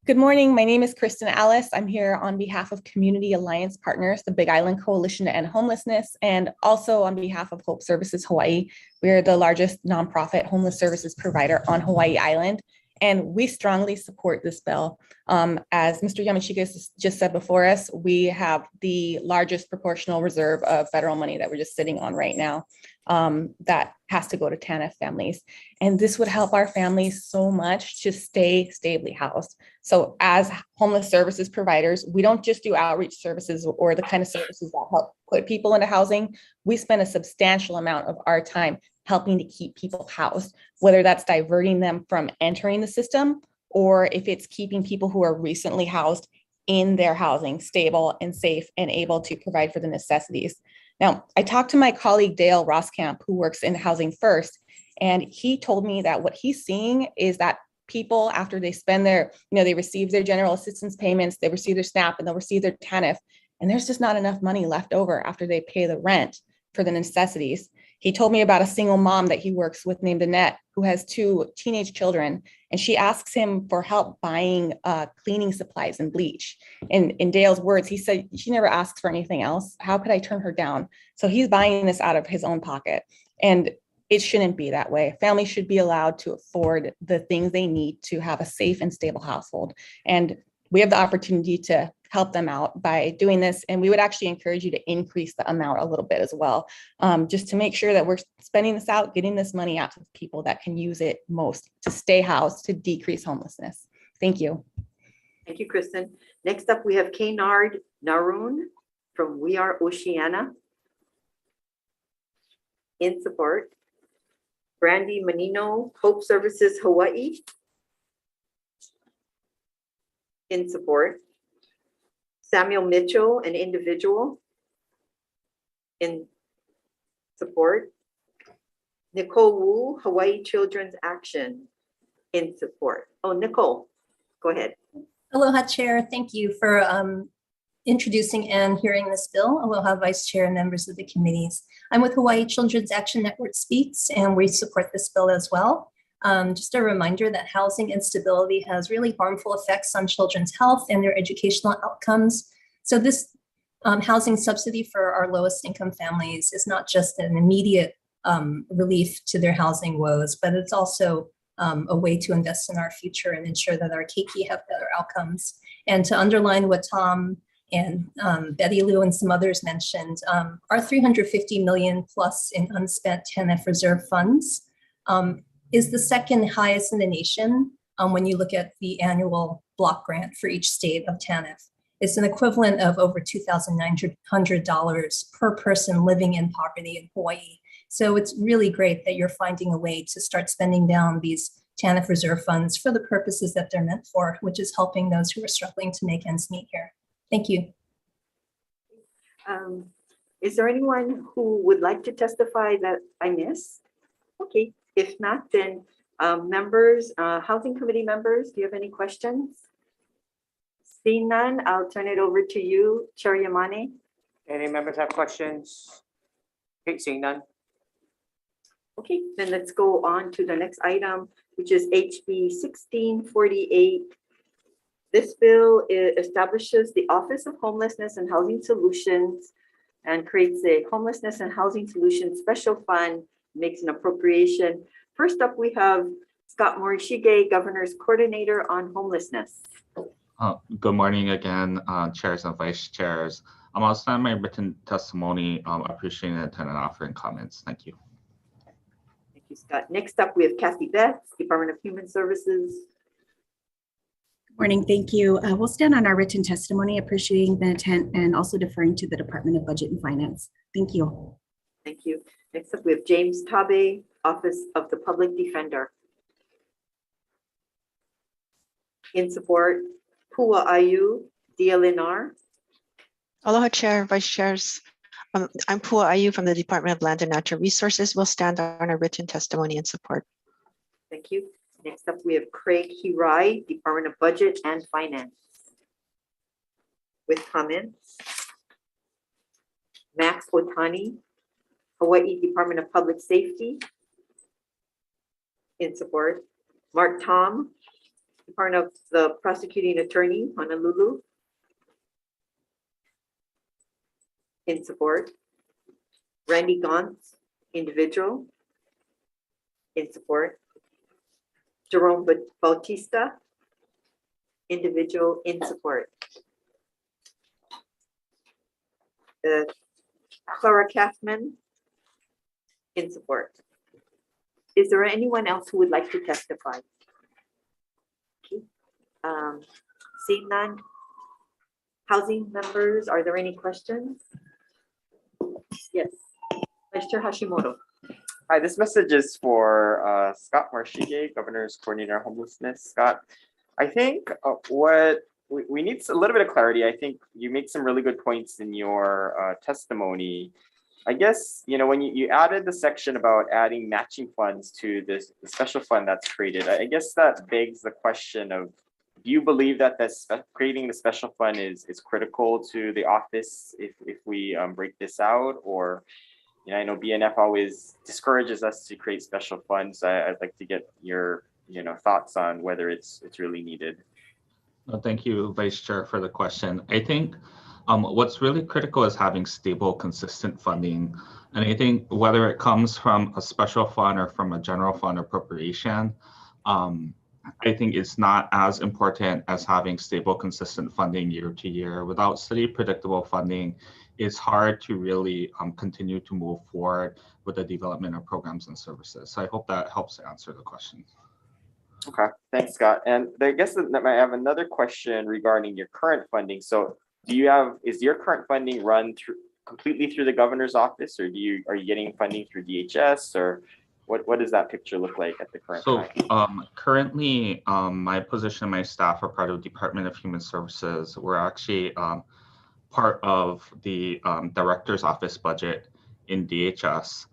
Good morning. My name is Kristen Ellis. I'm here on behalf of Community Alliance Partners, the Big Island Coalition to End Homelessness, and also on behalf of Hope Services Hawaii. We're the largest nonprofit homeless services provider on Hawaii Island, and we strongly support this bill. As Mr. Yamashika just said before us, we have the largest proportional reserve of federal money that we're just sitting on right now that has to go to TANF families. And this would help our families so much to stay stably housed. So as homeless services providers, we don't just do outreach services or the kind of services that help put people into housing. We spend a substantial amount of our time helping to keep people housed, whether that's diverting them from entering the system, or if it's keeping people who are recently housed in their housing stable and safe and able to provide for the necessities. Now, I talked to my colleague Dale Roskamp, who works in Housing First, and he told me that what he's seeing is that people, after they spend their, they receive their general assistance payments, they receive their SNAP, and they'll receive their TANF, and there's just not enough money left over after they pay the rent for the necessities. He told me about a single mom that he works with named Annette, who has 2 teenage children, and she asks him for help buying cleaning supplies and bleach. And in Dale's words, he said, she never asks for anything else. How could I turn her down? So he's buying this out of his own pocket. And it shouldn't be that way. Families should be allowed to afford the things they need to have a safe and stable household. And we have the opportunity to help them out by doing this. And we would actually encourage you to increase the amount a little bit as well, just to make sure that we're spending this out, getting this money out to people that can use it most to stay housed, to decrease homelessness. Thank you. Thank you, Kristen. Next up, we have Kaynard Naroon from We Are Oceana in support. Brandy Menino, Hope Services Hawaii in support. Samuel Mitchell, an individual in support. Nicole Wu, Hawaii Children's Action in support. Oh, Nicole, go ahead. Aloha, Chair. Thank you for introducing and hearing this bill. Aloha, Vice Chair and members of the committees. I'm with Hawaii Children's Action Network Speaks, and we support this bill as well. Just a reminder that housing instability has really harmful effects on children's health and their educational outcomes. So this housing subsidy for our lowest income families is not just an immediate relief to their housing woes, but it's also a way to invest in our future and ensure that our keiki have better outcomes. And to underline what Tom and Betty Lou and some others mentioned, our $350 million plus in unspent TANF reserve funds is the second highest in the nation when you look at the annual block grant for each state of TANF. It's an equivalent of over $2,900 per person living in poverty in Hawaii. So it's really great that you're finding a way to start spending down these TANF reserve funds for the purposes that they're meant for, which is helping those who are struggling to make ends meet here. Thank you. Is there anyone who would like to testify that I missed? Okay. If not, then members, Housing Committee members, do you have any questions? Seeing none, I'll turn it over to you, Chair Yamane. Any members have questions? Okay, seeing none. Okay, then let's go on to the next item, which is HB 1648. This bill establishes the Office of Homelessness and Housing Solutions and creates a Homelessness and Housing Solutions Special Fund, makes an appropriation. First up, we have Scott Morishige, Governor's Coordinator on Homelessness. Good morning again, chairs and vice chairs. I'll send my written testimony, appreciating the attendant offering comments. Thank you. Thank you, Scott. Next up, we have Kathy Betts, Department of Human Services. Good morning, thank you. We'll stand on our written testimony, appreciating the intent and also deferring to the Department of Budget and Finance. Thank you. Thank you. Next up, we have James Tabe, Office of the Public Defender. In support, Pua Ayu, DLNR. Aloha Chair, Vice Chairs. I'm Pua Ayu from the Department of Land and Natural Resources. We'll stand on a written testimony in support. Thank you. Next up, we have Craig Hirai, Department of Budget and Finance. With comments, Max Otani, Hawaii Department of Public Safety. In support, Mark Tom, Department of the Prosecuting Attorney, Honolulu. In support, Randy Gauntz, individual. In support, Jerome Bautista, individual. In support. Clara Kathman, in support. Is there anyone else who would like to testify? Okay. Seeing none. Housing members, are there any questions? Yes. Vice Chair Hashimoto. Hi, this message is for Scott Marshige, Governor's Coordinator on Homelessness. Scott, I think what we need a little bit of clarity. I think you make some really good points in your testimony. I guess, you know, when you added the section about adding matching funds to the special fund that's created, I guess that begs the question of, do you believe that creating the special fund is critical to the office if we break this out? Or, you know, I know BNF always discourages us to create special funds. I'd like to get your, you know, thoughts on whether it's really needed. Well, thank you, Vice Chair, for the question. I think what's really critical is having stable, consistent funding. And I think whether it comes from a special fund or from a general fund appropriation, I think it's not as important as having stable, consistent funding year to year. Without steady, predictable funding, it's hard to really continue to move forward with the development of programs and services. So I hope that helps answer the question. Okay, thanks, Scott. And I guess that I have another question regarding your current funding. So is your current funding run completely through the governor's office, or are you getting funding through DHS, or what does that picture look like at the current time? Currently, my position and my staff are part of the Department of Human Services. We're actually part of the director's office budget in DHS.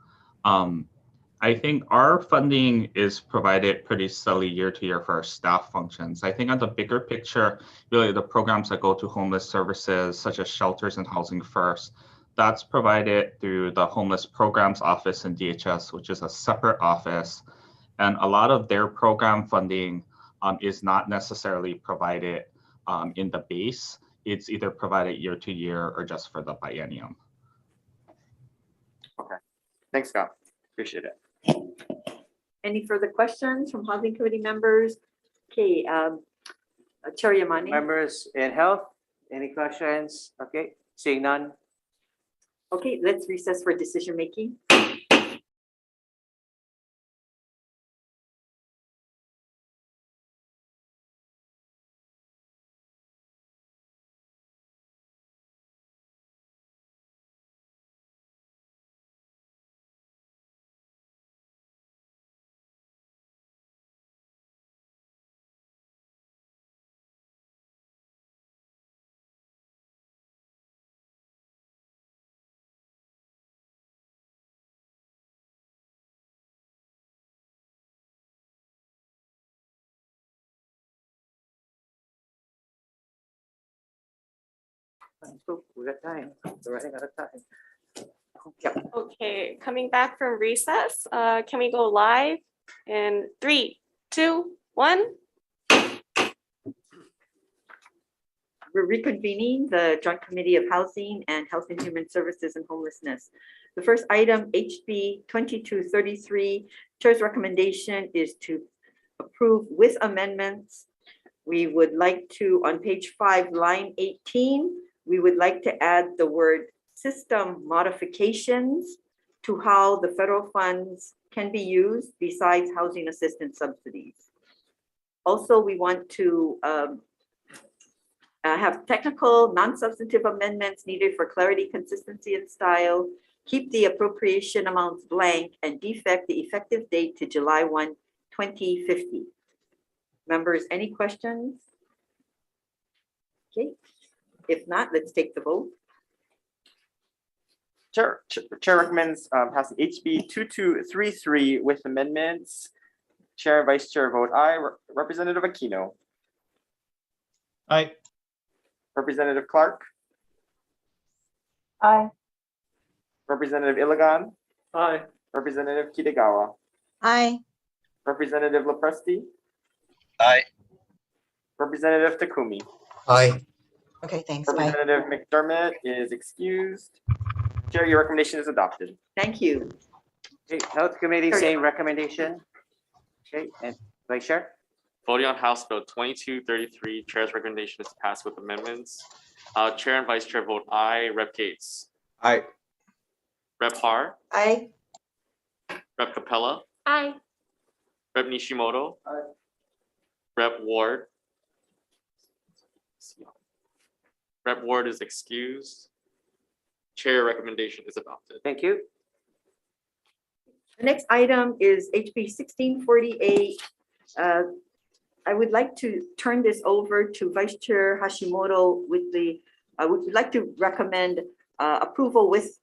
I think our funding is provided pretty steadily year to year for our staff functions. I think on the bigger picture, really the programs that go to homeless services, such as shelters and housing first, that's provided through the Homeless Programs Office in DHS, which is a separate office. And a lot of their program funding is not necessarily provided in the base. It's either provided year to year or just for the biennium. Okay, thanks, Scott. Appreciate it. Any further questions from Housing Committee members? Okay, Chair Yamane. Members in health, any questions? Okay, seeing none. Okay, let's recess for decision making. We got time. We're running out of time. Yep. Okay, coming back from recess, can we go live in 3, 2, 1? We're reconvening the Joint Committee of Housing and Health and Human Services and Homelessness. The first item, HB 2233, Chair's recommendation is to approve with amendments. We would like to, on page 5, line 18, we would like to add the word system modifications to how the federal funds can be used besides housing assistance subsidies. Also, we want to have technical, non-substantive amendments needed for clarity, consistency, and style, keep the appropriation amounts blank, and defect the effective date to July 1, 2050. Members, any questions? Okay, if not, let's take the vote. Chair recommends passing HB 2233 with amendments. Chair and Vice Chair vote aye. Representative Aquino. Aye. Representative Clark. Aye. Representative Iligan. Aye. Representative Kitagawa. Aye. Representative Lepresti. Aye. Representative Takumi. Aye. Okay, thanks. Bye. Representative McDermott is excused. Chair, your recommendation is adopted. Thank you. Okay, Health Committee, same recommendation. Okay, and Vice Chair? Voting on House Bill 2233, Chair's recommendation is passed with amendments. Chair and Vice Chair vote aye. Rep Gates. Aye. Rep Har. Aye. Rep Capella. Aye. Rep Nishimoto. Rep Ward. Rep Ward is excused. Chair recommendation is adopted. Thank you. The next item is HB 1648. I would like to turn this over to Vice Chair Hashimoto with the, I would like to recommend approval with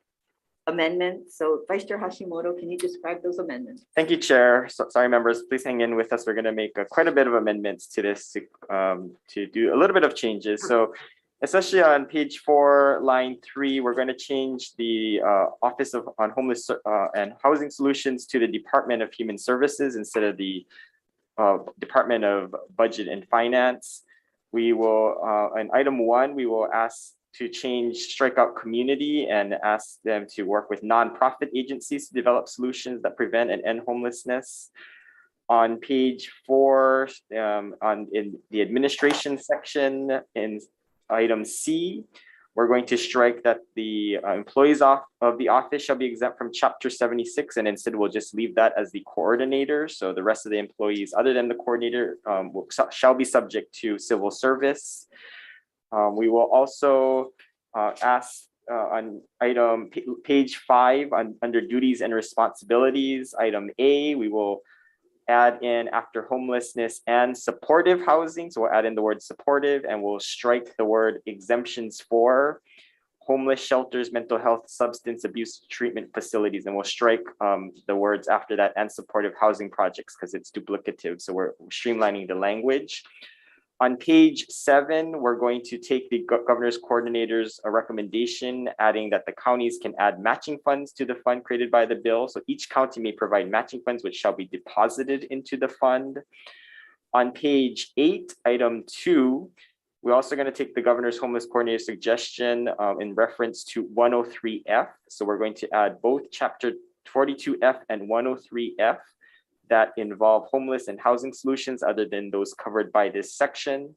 amendments. So Vice Chair Hashimoto, can you describe those amendments? Thank you, Chair. Sorry, members, please hang in with us. We're going to make quite a bit of amendments to this to do a little bit of changes. So especially on page 4, line 3, we're going to change the Office on Homeless and Housing Solutions to the Department of Human Services instead of the Department of Budget and Finance. We will, in item 1, we will ask to strike out community and ask them to work with nonprofit agencies to develop solutions that prevent and end homelessness. On page 4, in the administration section, in item C, we're going to strike that the employees of the office shall be exempt from Chapter 76, and instead we'll just leave that as the coordinator. So the rest of the employees, other than the coordinator, shall be subject to civil service. We will also ask on item page 5 under duties and responsibilities, item A, we will add in after homelessness and supportive housing. So we'll add in the word supportive and we'll strike the word exemptions for homeless shelters, mental health, substance abuse treatment facilities. And we'll strike the words after that and supportive housing projects because it's duplicative. So we're streamlining the language. On page 7, we're going to take the governor's coordinator's recommendation, adding that the counties can add matching funds to the fund created by the bill. So each county may provide matching funds, which shall be deposited into the fund. On page 8, item 2, we're also going to take the governor's homeless coordinator suggestion in reference to 103F. So we're going to add both chapter 42F and 103F. That involve homeless and housing solutions other than those covered by this section.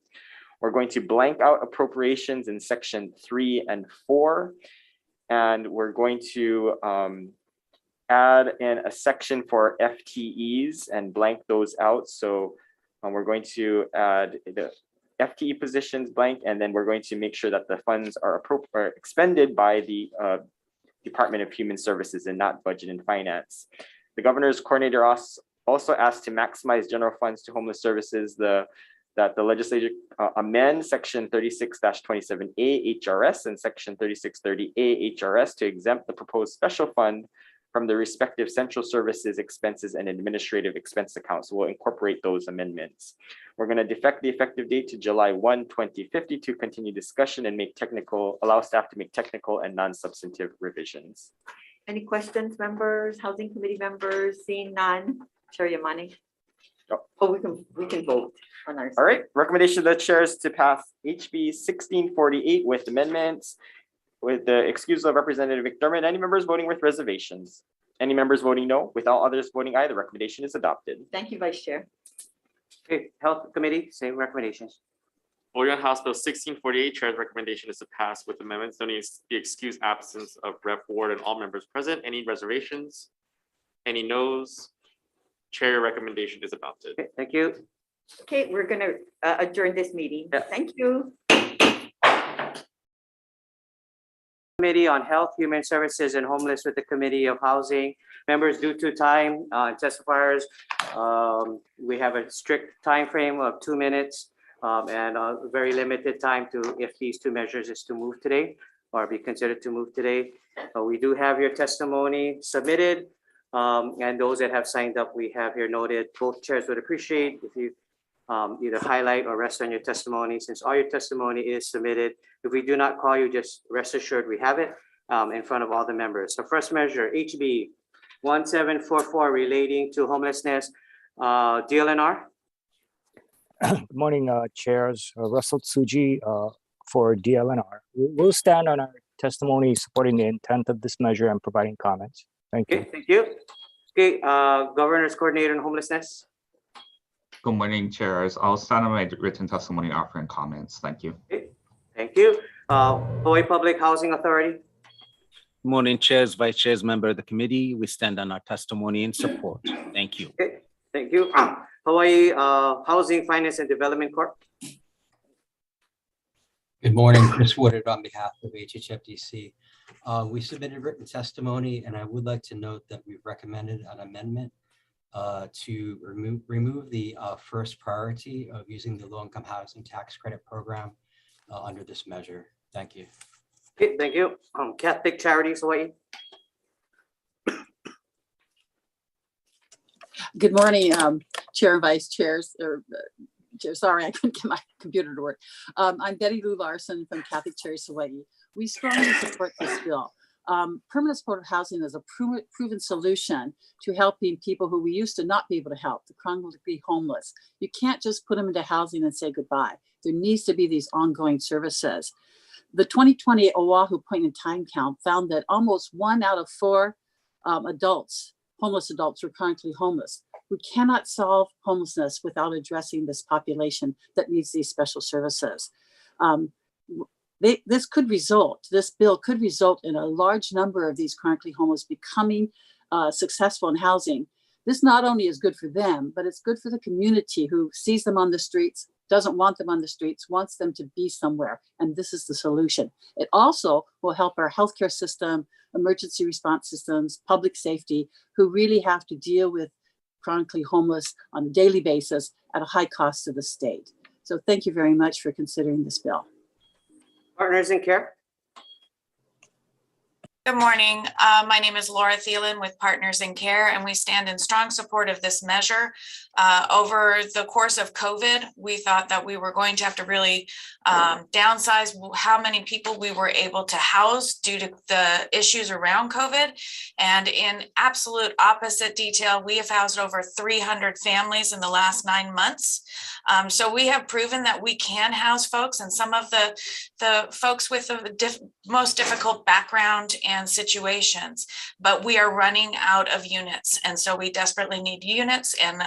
We're going to blank out appropriations in section 3 and 4. And we're going to add in a section for FTEs and blank those out. So we're going to add the FTE positions blank, and then we're going to make sure that the funds are expended by the Department of Human Services and not Budget and Finance. The governor's coordinator also asked to maximize general funds to homeless services, that the legislature amend section 36-27A HRS and section 3630A HRS to exempt the proposed special fund from the respective central services expenses and administrative expense accounts. So we'll incorporate those amendments. We're going to defect the effective date to July 1, 2050 to continue discussion and allow staff to make technical and non-substantive revisions. Any questions, members, Housing Committee members? Seeing none. Chair Yamane. Oh, we can vote on our. All right, recommendation of the chair is to pass HB 1648 with amendments with the excusal of Representative McDermott. Any members voting with reservations? Any members voting no? With all others voting aye, the recommendation is adopted. Thank you, Vice Chair. Okay, Health Committee, same recommendations. Voting on House Bill 1648, Chair's recommendation is to pass with amendments noting the excused absence of Rep Ward and all members present. Any reservations? Any noes? Chair recommendation is adopted. Okay, thank you. Okay, we're going to adjourn this meeting. Yeah. Thank you. Committee on Health, Human Services, and Homeless with the Committee of Housing. Members, due to time, testifiers, we have a strict time frame of 2 minutes and a very limited time to, if these two measures is to move today or be considered to move today. We do have your testimony submitted, and those that have signed up, we have here noted. Both chairs would appreciate if you either highlight or rest on your testimony, since all your testimony is submitted. If we do not call you, just rest assured we have it in front of all the members. So first measure, HB 1744, relating to homelessness, DLNR. Good morning, chairs. Russell Tsuji for DLNR. We'll stand on our testimony supporting the intent of this measure and providing comments. Thank you. Okay, thank you. Okay, Governor's Coordinator on Homelessness. Good morning, chairs. I'll stand on my written testimony offering comments. Thank you. Okay, thank you. Hawaii Public Housing Authority. Good morning, chairs, vice chairs, member of the committee. We stand on our testimony in support. Thank you. Okay, thank you. Hawaii Housing Finance and Development Corp. Good morning, Chris Woodard on behalf of HHFDC. We submitted written testimony, and I would like to note that we've recommended an amendment to remove the first priority of using the low-income housing tax credit program under this measure. Thank you. Okay, thank you. Catholic Charities Hawaii. Good morning, Chair and Vice Chairs. Sorry, I couldn't get my computer to work. I'm Betty Lou Larson from Catholic Charities Hawaii. We strongly support this bill. Permanent supportive housing is a proven solution to helping people who we used to not be able to help, the chronically homeless. You can't just put them into housing and say goodbye. There needs to be these ongoing services. The 2020 Oahu point in time count found that almost 1 out of 4 homeless adults were chronically homeless. We cannot solve homelessness without addressing this population that needs these special services. This bill could result in a large number of these chronically homeless becoming successful in housing. This not only is good for them, but it's good for the community who sees them on the streets, doesn't want them on the streets, wants them to be somewhere. And this is the solution. It also will help our healthcare system, emergency response systems, public safety, who really have to deal with chronically homeless on a daily basis at a high cost to the state. So thank you very much for considering this bill. Partners in Care. Good morning. My name is Laura Thielen with Partners in Care, and we stand in strong support of this measure. Over the course of COVID, we thought that we were going to have to really downsize how many people we were able to house due to the issues around COVID. And in absolute opposite detail, we have housed over 300 families in the last 9 months. So we have proven that we can house folks, and some of the folks with the most difficult background and situations, but we are running out of units. And so we desperately need units, and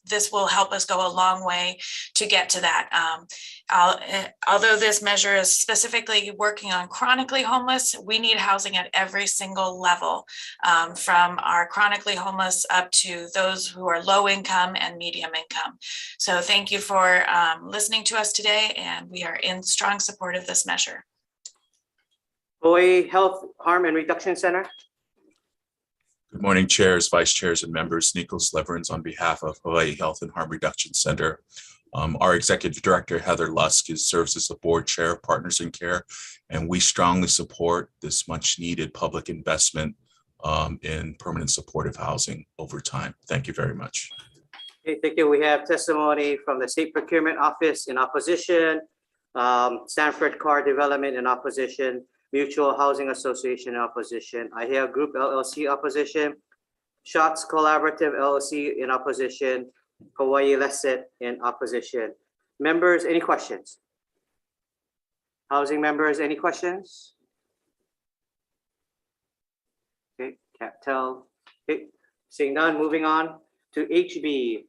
this will help us go a long way to get to that. Although this measure is specifically working on chronically homeless, we need housing at every single level, from our chronically homeless up to those who are low income and medium income. So thank you for listening to us today, and we are in strong support of this measure. Hawaii Health, Harm and Reduction Center. Good morning, chairs, vice chairs, and members. Nicholas Leverins on behalf of Hawaii Health and Harm Reduction Center. Our executive director, Heather Lusk, serves as the board chair of Partners in Care, and we strongly support this much needed public investment in permanent supportive housing over time. Thank you very much. Okay, thank you. We have testimony from the State Procurement Office in opposition, Stanford Car Development in opposition, Mutual Housing Association in opposition, IHEA Group LLC opposition, Shots Collaborative LLC in opposition, Hawaii Lesset in opposition. Members, any questions? Housing members, any questions? Okay, can't tell. Okay, seeing none, moving on to HB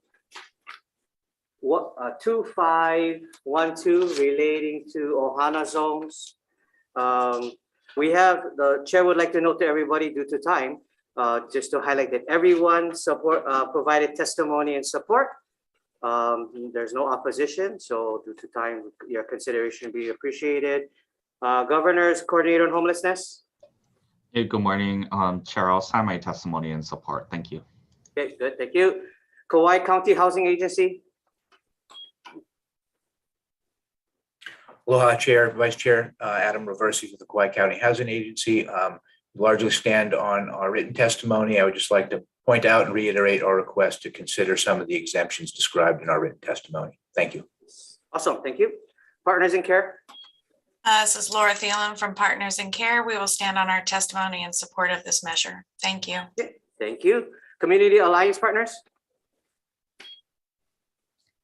2512 relating to Ohana zones. We have, the chair would like to note to everybody due to time, just to highlight that everyone provided testimony and support. There's no opposition, so due to time, your consideration be appreciated. Governor's Coordinator on Homelessness. Hey, good morning, Chair. I'll sign my testimony in support. Thank you. Okay, good, thank you. Kauai County Housing Agency. Aloha, Chair, Vice Chair, Adam Reversi with the Kauai County Housing Agency. Largely stand on our written testimony. I would just like to point out and reiterate our request to consider some of the exemptions described in our written testimony. Thank you. Awesome, thank you. Partners in Care. This is Laura Thielen from Partners in Care. We will stand on our testimony in support of this measure. Thank you. Thank you. Community Alliance Partners.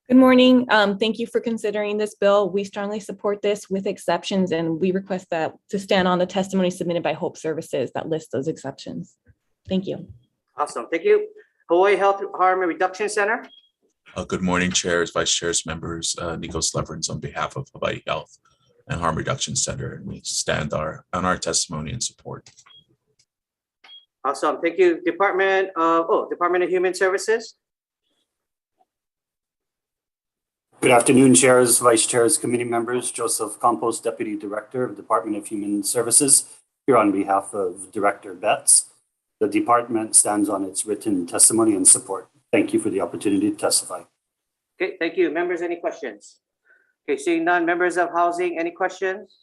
Good morning. Thank you for considering this bill. We strongly support this with exceptions, and we request that to stand on the testimony submitted by Hope Services that lists those exceptions. Thank you. Awesome, thank you. Hawaii Health Harm Reduction Center. Good morning, chairs, vice chairs, members, Nikos Leverins on behalf of Hawaii Health and Harm Reduction Center, and we stand on our testimony in support. Awesome, thank you. Department of Human Services. Good afternoon, chairs, vice chairs, committee members. Joseph Campos, Deputy Director of Department of Human Services, here on behalf of Director Betts. The department stands on its written testimony and support. Thank you for the opportunity to testify. Okay, thank you. Members, any questions? Okay, seeing none. Members of Housing, any questions?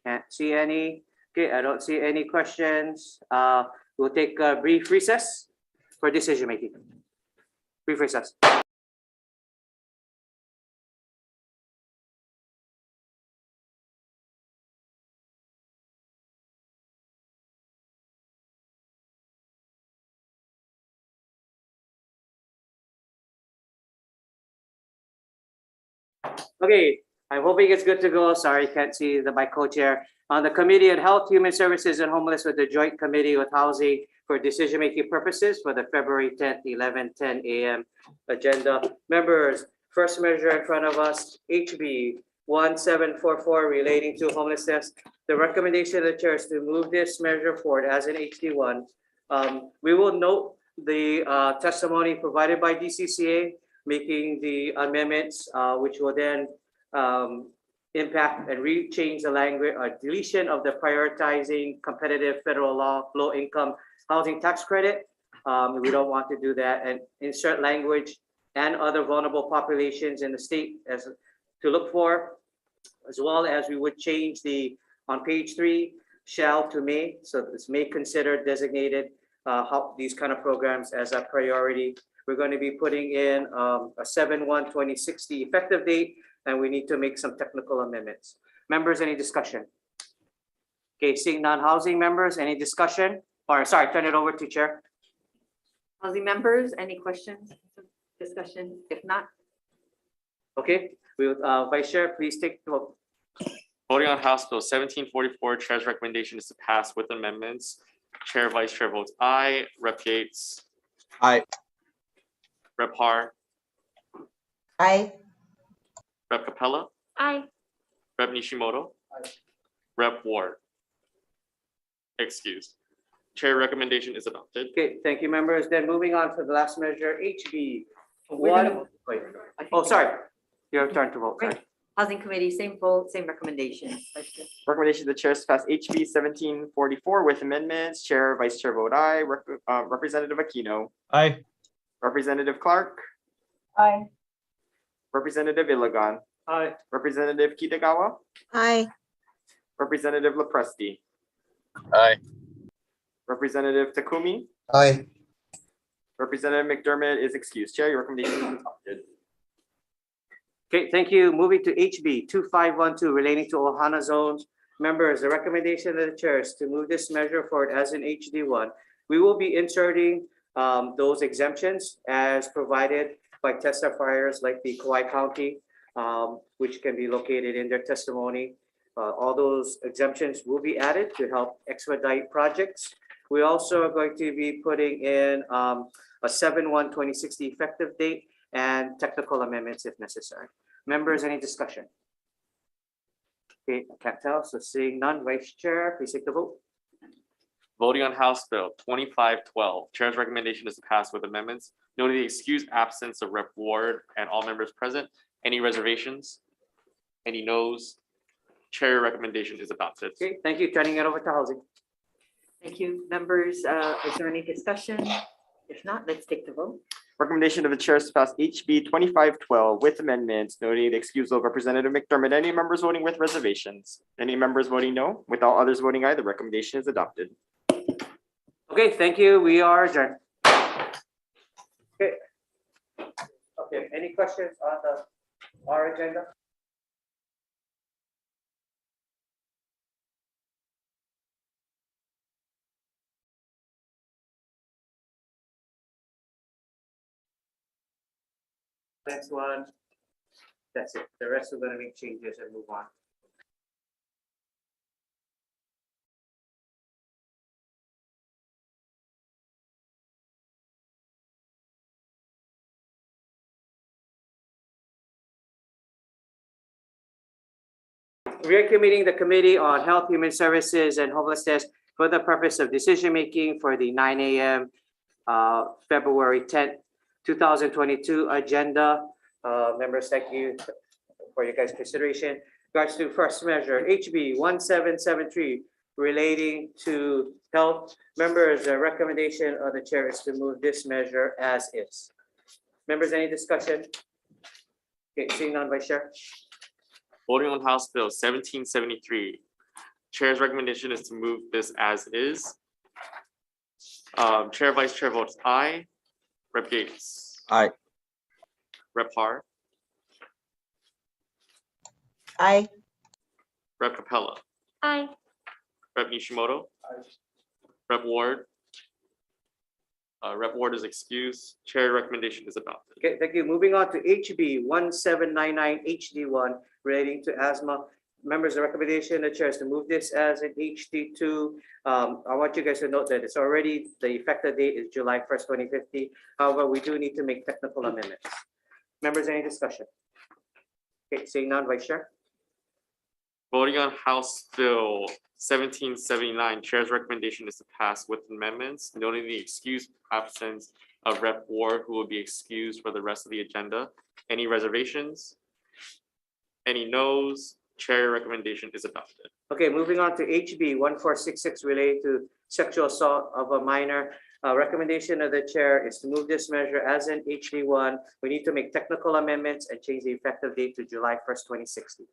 Can't see any. Okay, I don't see any questions. We'll take a brief recess for decision making. Brief recess. Okay, I'm hoping it's good to go. Sorry, can't see my co-chair. On the Committee on Health, Human Services, and Homeless with the Joint Committee with Housing for decision-making purposes for the February 10th, 11:10 a.m. agenda. Members, first measure in front of us, HB 1744 relating to homelessness. The recommendation of the chair is to move this measure forward as an HD1. We will note the testimony provided by DCCA, making the amendments, which will then impact and change the language or deletion of the prioritizing competitive federal law, low income housing tax credit. We don't want to do that, and insert language and other vulnerable populations in the state as to look for, as well as we would change the, on page 3, shall to may. So this may consider designated how these kind of programs as a priority. We're going to be putting in a 7/1/2060 effective date, and we need to make some technical amendments. Members, any discussion? Okay, seeing non-housing members, any discussion? Or sorry, turn it over to Chair. Housing members, any questions, discussion? If not, okay, we Vice Chair, please take the vote. Voting on House Bill 1744, Chair's recommendation is to pass with amendments. Chair, Vice Chair votes aye. Rep Yates. Aye. Rep Har. Aye. Rep Capella. Aye. Rep Nishimoto. Aye. Rep Ward. Excused. Chair recommendation is adopted. Okay, thank you, members. Then moving on to the last measure, HB We're gonna 1. Wait. Oh, sorry. Your turn to vote. Sorry. Housing Committee, same vote, same recommendation. Recommendation of the chair is to pass HB 1744 with amendments. Chair, Vice Chair vote aye. Representative Aquino. Aye. Representative Clark. Aye. Representative Ilagan. Aye. Representative Kitagawa. Aye. Representative Lepresti. Aye. Representative Takumi. Aye. Representative McDermott is excused. Chair, your recommendation is adopted. Okay, thank you. Moving to HB 2512 relating to Ohana zones. Members, the recommendation of the chair is to move this measure forward as an HD1. We will be inserting those exemptions as provided by testifiers like the Kauai County, which can be located in their testimony. All those exemptions will be added to help expedite projects. We also are going to be putting in a 7/1/2060 effective date and technical amendments if necessary. Members, any discussion? Okay, can't tell, so seeing none, Vice Chair, please take the vote. Voting on House Bill 2512, Chair's recommendation is to pass with amendments, noting the excused absence of Rep Ward and all members present. Any reservations? Any noes? Chair recommendation is adopted. Okay, thank you. Turning it over to housing. Thank you. Members, is there any discussion? If not, let's take the vote. Recommendation of the chair is to pass HB 2512 with amendments noting the excusal of Representative McDermott. Any members voting with reservations? Any members voting no? With all others voting aye, the recommendation is adopted. Okay, thank you. We are adjourned. Okay. Okay, any questions on our agenda? Next one. That's it. The rest we're going to make changes and move on. Reconvening the Committee on Health, Human Services, and Homelessness for the purpose of decision-making for the 9 a.m. February 10th, 2022 agenda. Members, thank you for your guys' consideration. Regards to first measure, HB 1773, relating to health. Members, the recommendation of the chair is to move this measure as is. Members, any discussion? Okay, seeing none, Vice Chair. Voting on House Bill 1773. Chair's recommendation is to move this as is. Chair, Vice Chair votes aye. Rep Gates. Aye. Rep Har. Aye. Rep Capella. Aye. Rep Nishimoto. Rep Ward. Rep Ward is excused. Chair recommendation is adopted. Okay, thank you. Moving on to HB 1799 HD1 relating to asthma. Members, the recommendation of the chair is to move this as an HD2. I want you guys to note that it's already, the effective date is July 1st, 2050. However, we do need to make technical amendments. Members, any discussion? Okay, seeing none, Vice Chair. Voting on House Bill 1779, Chair's recommendation is to pass with amendments, noting the excused absence of Rep Ward, who will be excused for the rest of the agenda. Any reservations? Any noes? Chair recommendation is adopted. Okay, moving on to HB 1466 relating to sexual assault of a minor. Recommendation of the chair is to move this measure as an HD1. We need to make technical amendments and change the effective date to July 1st, 2060.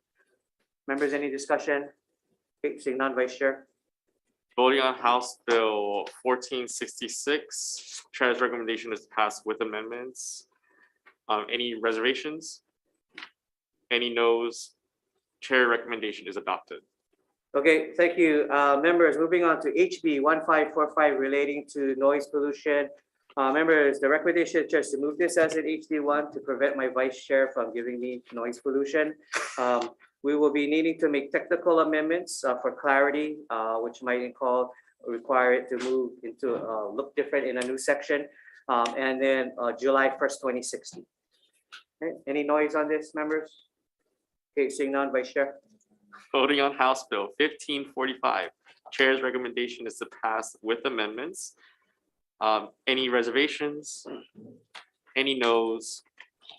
Members, any discussion? Okay, seeing none, Vice Chair. Voting on House Bill 1466, Chair's recommendation is to pass with amendments. Any reservations? Any noes? Chair recommendation is adopted. Okay, thank you. Members, moving on to HB 1545 relating to noise pollution. Members, the recommendation of the chair is to move this as an HD1 to prevent my vice chair from giving me noise pollution. We will be needing to make technical amendments for clarity, which might require it to move into look different in a new section. And then July 1st, 2060. Okay. Any noise on this, members? Okay, seeing none, Vice Chair. Voting on House Bill 1545, Chair's recommendation is to pass with amendments. Any reservations? Any noes?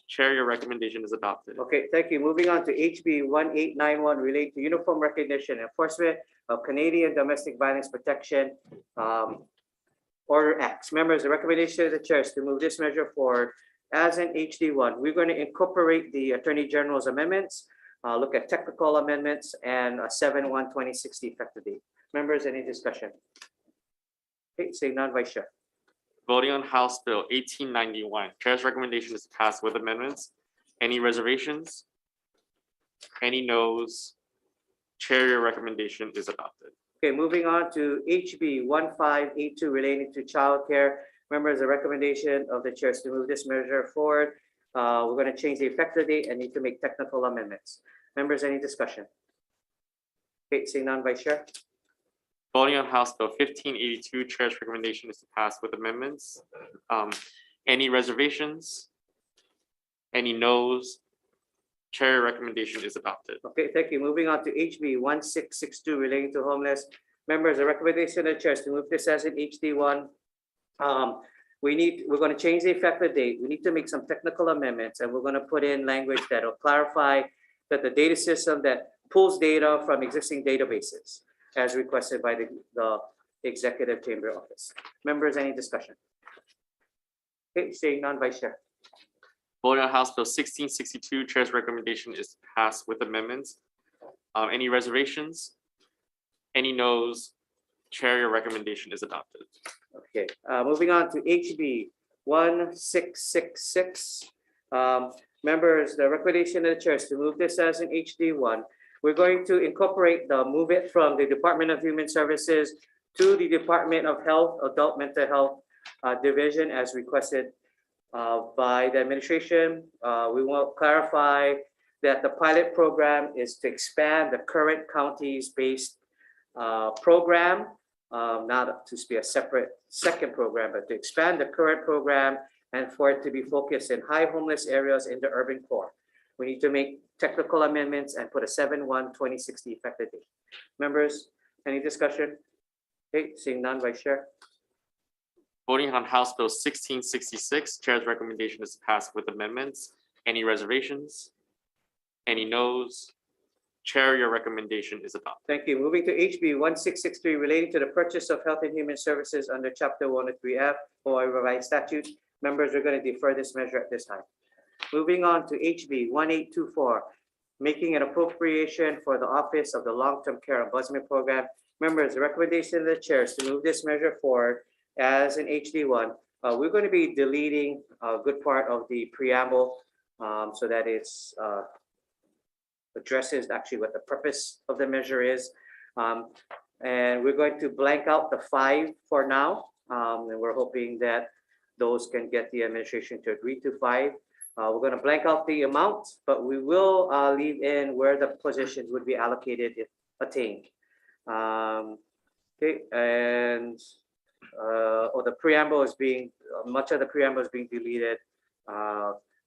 Chair, your recommendation is adopted. Okay, thank you. Moving on to HB 1891 relating to uniform recognition and enforcement of Canadian Domestic Violence Protection Order Acts. Members, the recommendation of the chair is to move this measure forward as an HD1. We're going to incorporate the Attorney General's amendments, look at technical amendments, and a 7/1/2060 effective date. Members, any discussion? Okay, seeing none, Vice Chair. Voting on House Bill 1891, Chair's recommendation is to pass with amendments. Any reservations? Any noes? Chair, your recommendation is adopted. Okay, moving on to HB 1582 relating to childcare. Members, the recommendation of the chair is to move this measure forward. We're going to change the effective date and need to make technical amendments. Members, any discussion? Okay, seeing none, Vice Chair. Voting on House Bill 1582, Chair's recommendation is to pass with amendments. Any reservations? Any noes? Chair, recommendation is adopted. Okay, thank you. Moving on to HB 1662 relating to homeless. Members, the recommendation of the chair is to move this as an HD1. We're going to change the effective date. We need to make some technical amendments, and we're going to put in language that will clarify that the data system that pulls data from existing databases as requested by the Executive Chamber Office. Members, any discussion? Okay, seeing none, Vice Chair. Voting on House Bill 1662, Chair's recommendation is passed with amendments. Any reservations? Any noes? Chair, your recommendation is adopted. Okay, moving on to HB 1666. Members, the recommendation of the chair is to move this as an HD1. We're going to move it from the Department of Human Services to the Department of Health, Adult Mental Health Division as requested by the administration. We will clarify that the pilot program is to expand the current counties-based program, not to be a separate second program, but to expand the current program and for it to be focused in high homeless areas in the urban core. We need to make technical amendments and put a 7/1/2060 effective date. Members, any discussion? Okay, seeing none, Vice Chair. Voting on House Bill 1666, Chair's recommendation is passed with amendments. Any reservations? Any noes? Chair, your recommendation is adopted. Thank you. Moving to HB 1663 relating to the purchase of health and human services under Chapter 103F or revised statute. Members are going to defer this measure at this time. Moving on to HB 1824, making an appropriation for the Office of the Long-Term Care Ombudsman Program. Members, the recommendation of the chair is to move this measure forward as an HD1. We're going to be deleting a good part of the preamble so that it's addresses actually what the purpose of the measure is. And we're going to blank out the 5 for now. And we're hoping that those can get the administration to agree to 5. We're going to blank out the amount, but we will leave in where the positions would be allocated if attained. Okay, and the preamble is being, much of the preamble is being deleted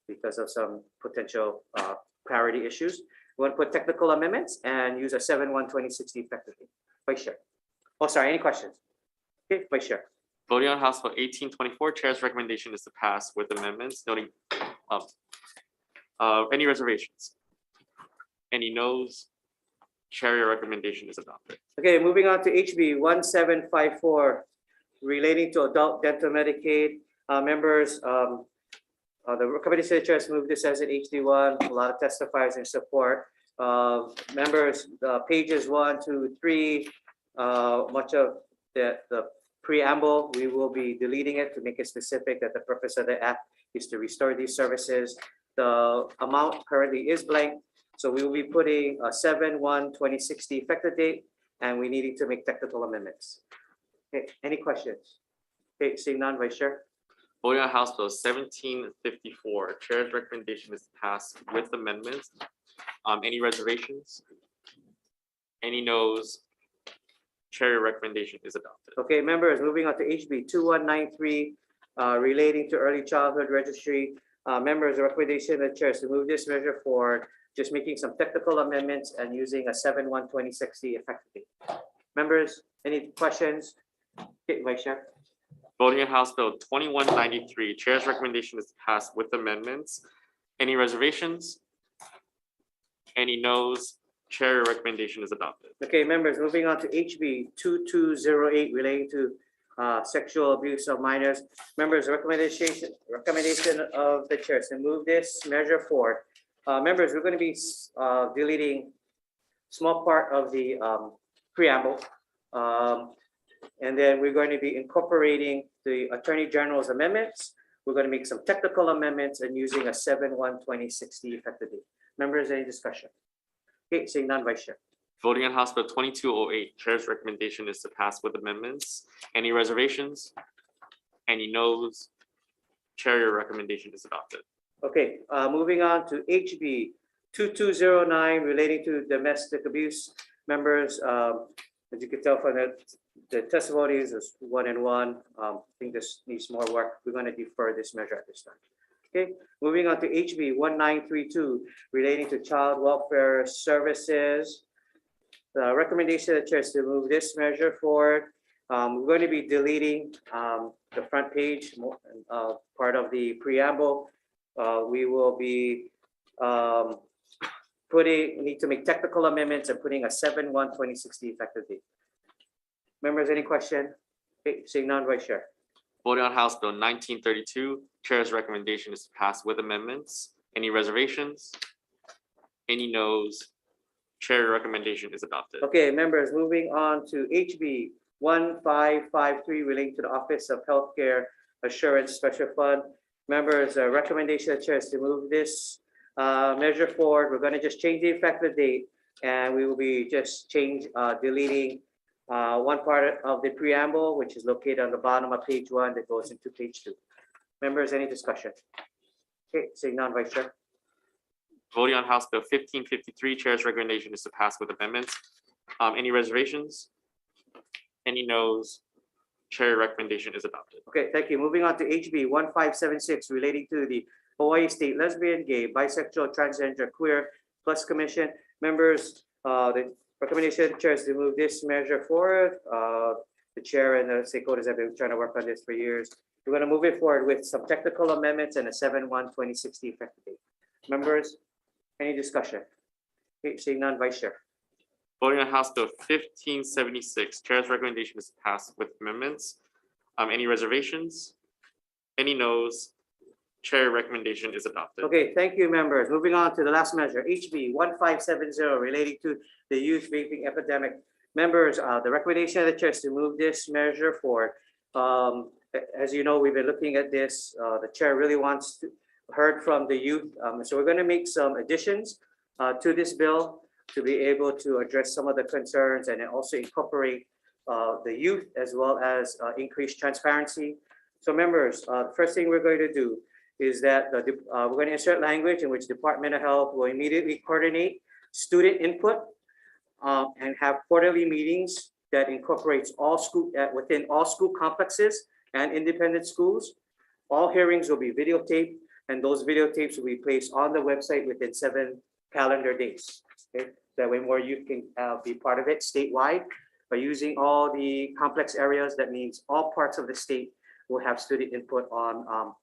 because of some potential parity issues. We want to put technical amendments and use a 7/1/2060 effectively. Vice Chair. Oh, sorry, any questions? Okay, Vice Chair. Voting on House Bill 1824, Chair's recommendation is to pass with amendments, noting any reservations? Any noes? Chair, your recommendation is adopted. Okay, moving on to HB 1754 relating to adult dental Medicaid. Members, the recommendation of the chair is to move this as an HD1. A lot of testifiers in support. Members, pages 1, 2, 3, much of the preamble, we will be deleting it to make it specific that the purpose of the act is to restore these services. The amount currently is blank, so we will be putting a 7/1/2060 effective date, and we needing to make technical amendments. Okay, any questions? Okay, seeing none, Vice Chair. Voting on House Bill 1754, Chair's recommendation is passed with amendments. Any reservations? Any noes? Chair, your recommendation is adopted. Okay, members, moving on to HB 2193 relating to early childhood registry. Members, the recommendation of the chair is to move this measure forward, just making some technical amendments and using a 7/1/2060 effective date. Members, any questions? Okay, Vice Chair. Voting on House Bill 2193, Chair's recommendation is passed with amendments. Any reservations? Any noes? Chair, your recommendation is adopted. Okay, members, moving on to HB 2208 relating to sexual abuse of minors. Members, recommendation of the chair is to move this measure forward. Members, we're going to be deleting small part of the preamble. And then we're going to be incorporating the Attorney General's amendments. We're going to make some technical amendments and using a 7/1/2060 effective date. Members, any discussion? Okay, seeing none, Vice Chair. Voting on House Bill 2208, Chair's recommendation is to pass with amendments. Any reservations? Any noes? Chair, your recommendation is adopted. Okay, moving on to HB 2209 relating to domestic abuse. Members, as you can tell from the testimonies, is 1 and 1. I think this needs more work. We're going to defer this measure at this time. Okay, moving on to HB 1932 relating to child welfare services. The recommendation of the chair is to move this measure forward. We're going to be deleting the front page, part of the preamble. We will be need to make technical amendments and putting a 7/1/2060 effective date. Members, any question? Okay, seeing none, Vice Chair. Voting on House Bill 1932, Chair's recommendation is to pass with amendments. Any reservations? Any noes? Chair recommendation is adopted. Okay, members, moving on to HB 1553 relating to the Office of Healthcare Assurance Special Fund. Members, recommendation of the chair is to move this measure forward. We're going to just change the effective date, and we will be just deleting one part of the preamble, which is located on the bottom of page 1 that goes into page 2. Members, any discussion? Okay, seeing none, Vice Chair. Voting on House Bill 1553, Chair's recommendation is to pass with amendments. Any reservations? Any noes? Chair recommendation is adopted. Okay, thank you. Moving on to HB 1576 relating to the Hawaii State Lesbian, Gay, Bisexual, Transgender, Queer Plus Commission. Members, the recommendation of the chair is to move this measure forward. The chair and the stakeholders have been trying to work on this for years. We're going to move it forward with some technical amendments and a 7/1/2060 effective date. Members, any discussion? Okay, seeing none, Vice Chair. Voting on House Bill 1576, Chair's recommendation is to pass with amendments. Any reservations? Any noes? Chair recommendation is adopted. Okay, thank you, members. Moving on to the last measure, HB 1570 relating to the youth vaping epidemic. Members, the recommendation of the chair is to move this measure forward. As you know, we've been looking at this. The chair really wants to heard from the youth. So we're going to make some additions to this bill to be able to address some of the concerns and also incorporate the youth as well as increased transparency. So members, the first thing we're going to do is that we're going to insert language in which Department of Health will immediately coordinate student input and have quarterly meetings that incorporates all school within all school complexes and independent schools. All hearings will be videotaped, and those videotapes will be placed on the website within 7 calendar days. Okay, that way more youth can be part of it statewide. By using all the complex areas, that means all parts of the state will have student input on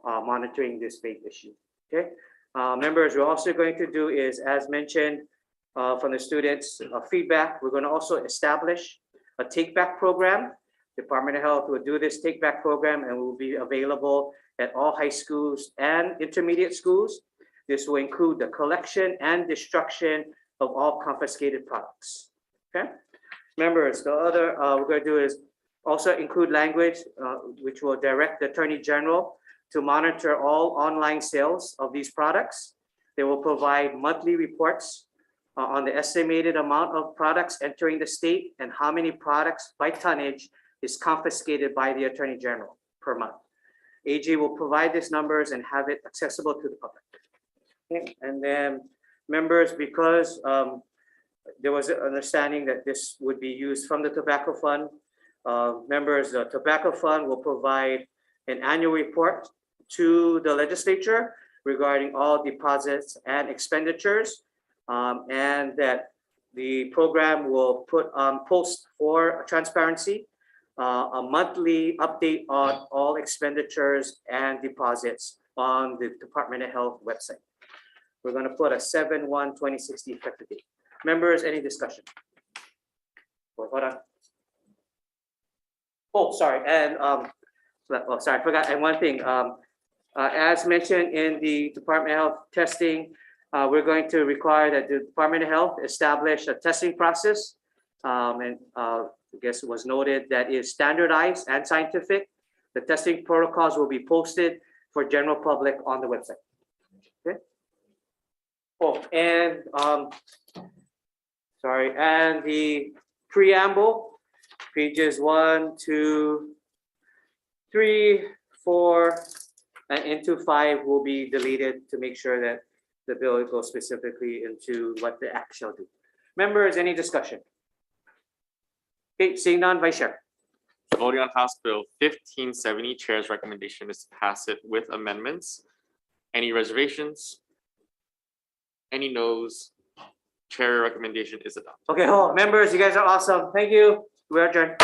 monitoring this vape issue. Okay, members, we're also going to do is, as mentioned from the students' feedback, we're going to also establish a take-back program. Department of Health will do this take-back program and will be available at all high schools and intermediate schools. This will include the collection and destruction of all confiscated products. Okay, members, the other we're going to do is also include language which will direct the Attorney General to monitor all online sales of these products. They will provide monthly reports on the estimated amount of products entering the state and how many products by tonnage is confiscated by the Attorney General per month. AG will provide these numbers and have it accessible to the public. Okay. And then members, because there was an understanding that this would be used from the tobacco fund, members, the tobacco fund will provide an annual report to the legislature regarding all deposits and expenditures, and that the program will post for transparency a monthly update on all expenditures and deposits on the Department of Health website. We're going to put a 7/1/2060 effective date. Members, any discussion? Hold on. Oh, sorry, and sorry, I forgot. And one thing, as mentioned in the Department of Health testing, we're going to require that the Department of Health establish a testing process, and I guess it was noted that is standardized and scientific. The testing protocols will be posted for general public on the website. Okay. Oh, and sorry, and the preamble, pages 1, 2, 3, 4, and into 5 will be deleted to make sure that the bill goes specifically into what the act shall do. Members, any discussion? Okay, seeing none, Vice Chair. Voting on House Bill 1570, Chair's recommendation is to pass it with amendments. Any reservations? Any noes? Chair recommendation is adopted. Okay, members, you guys are awesome. Thank you. We're adjourned.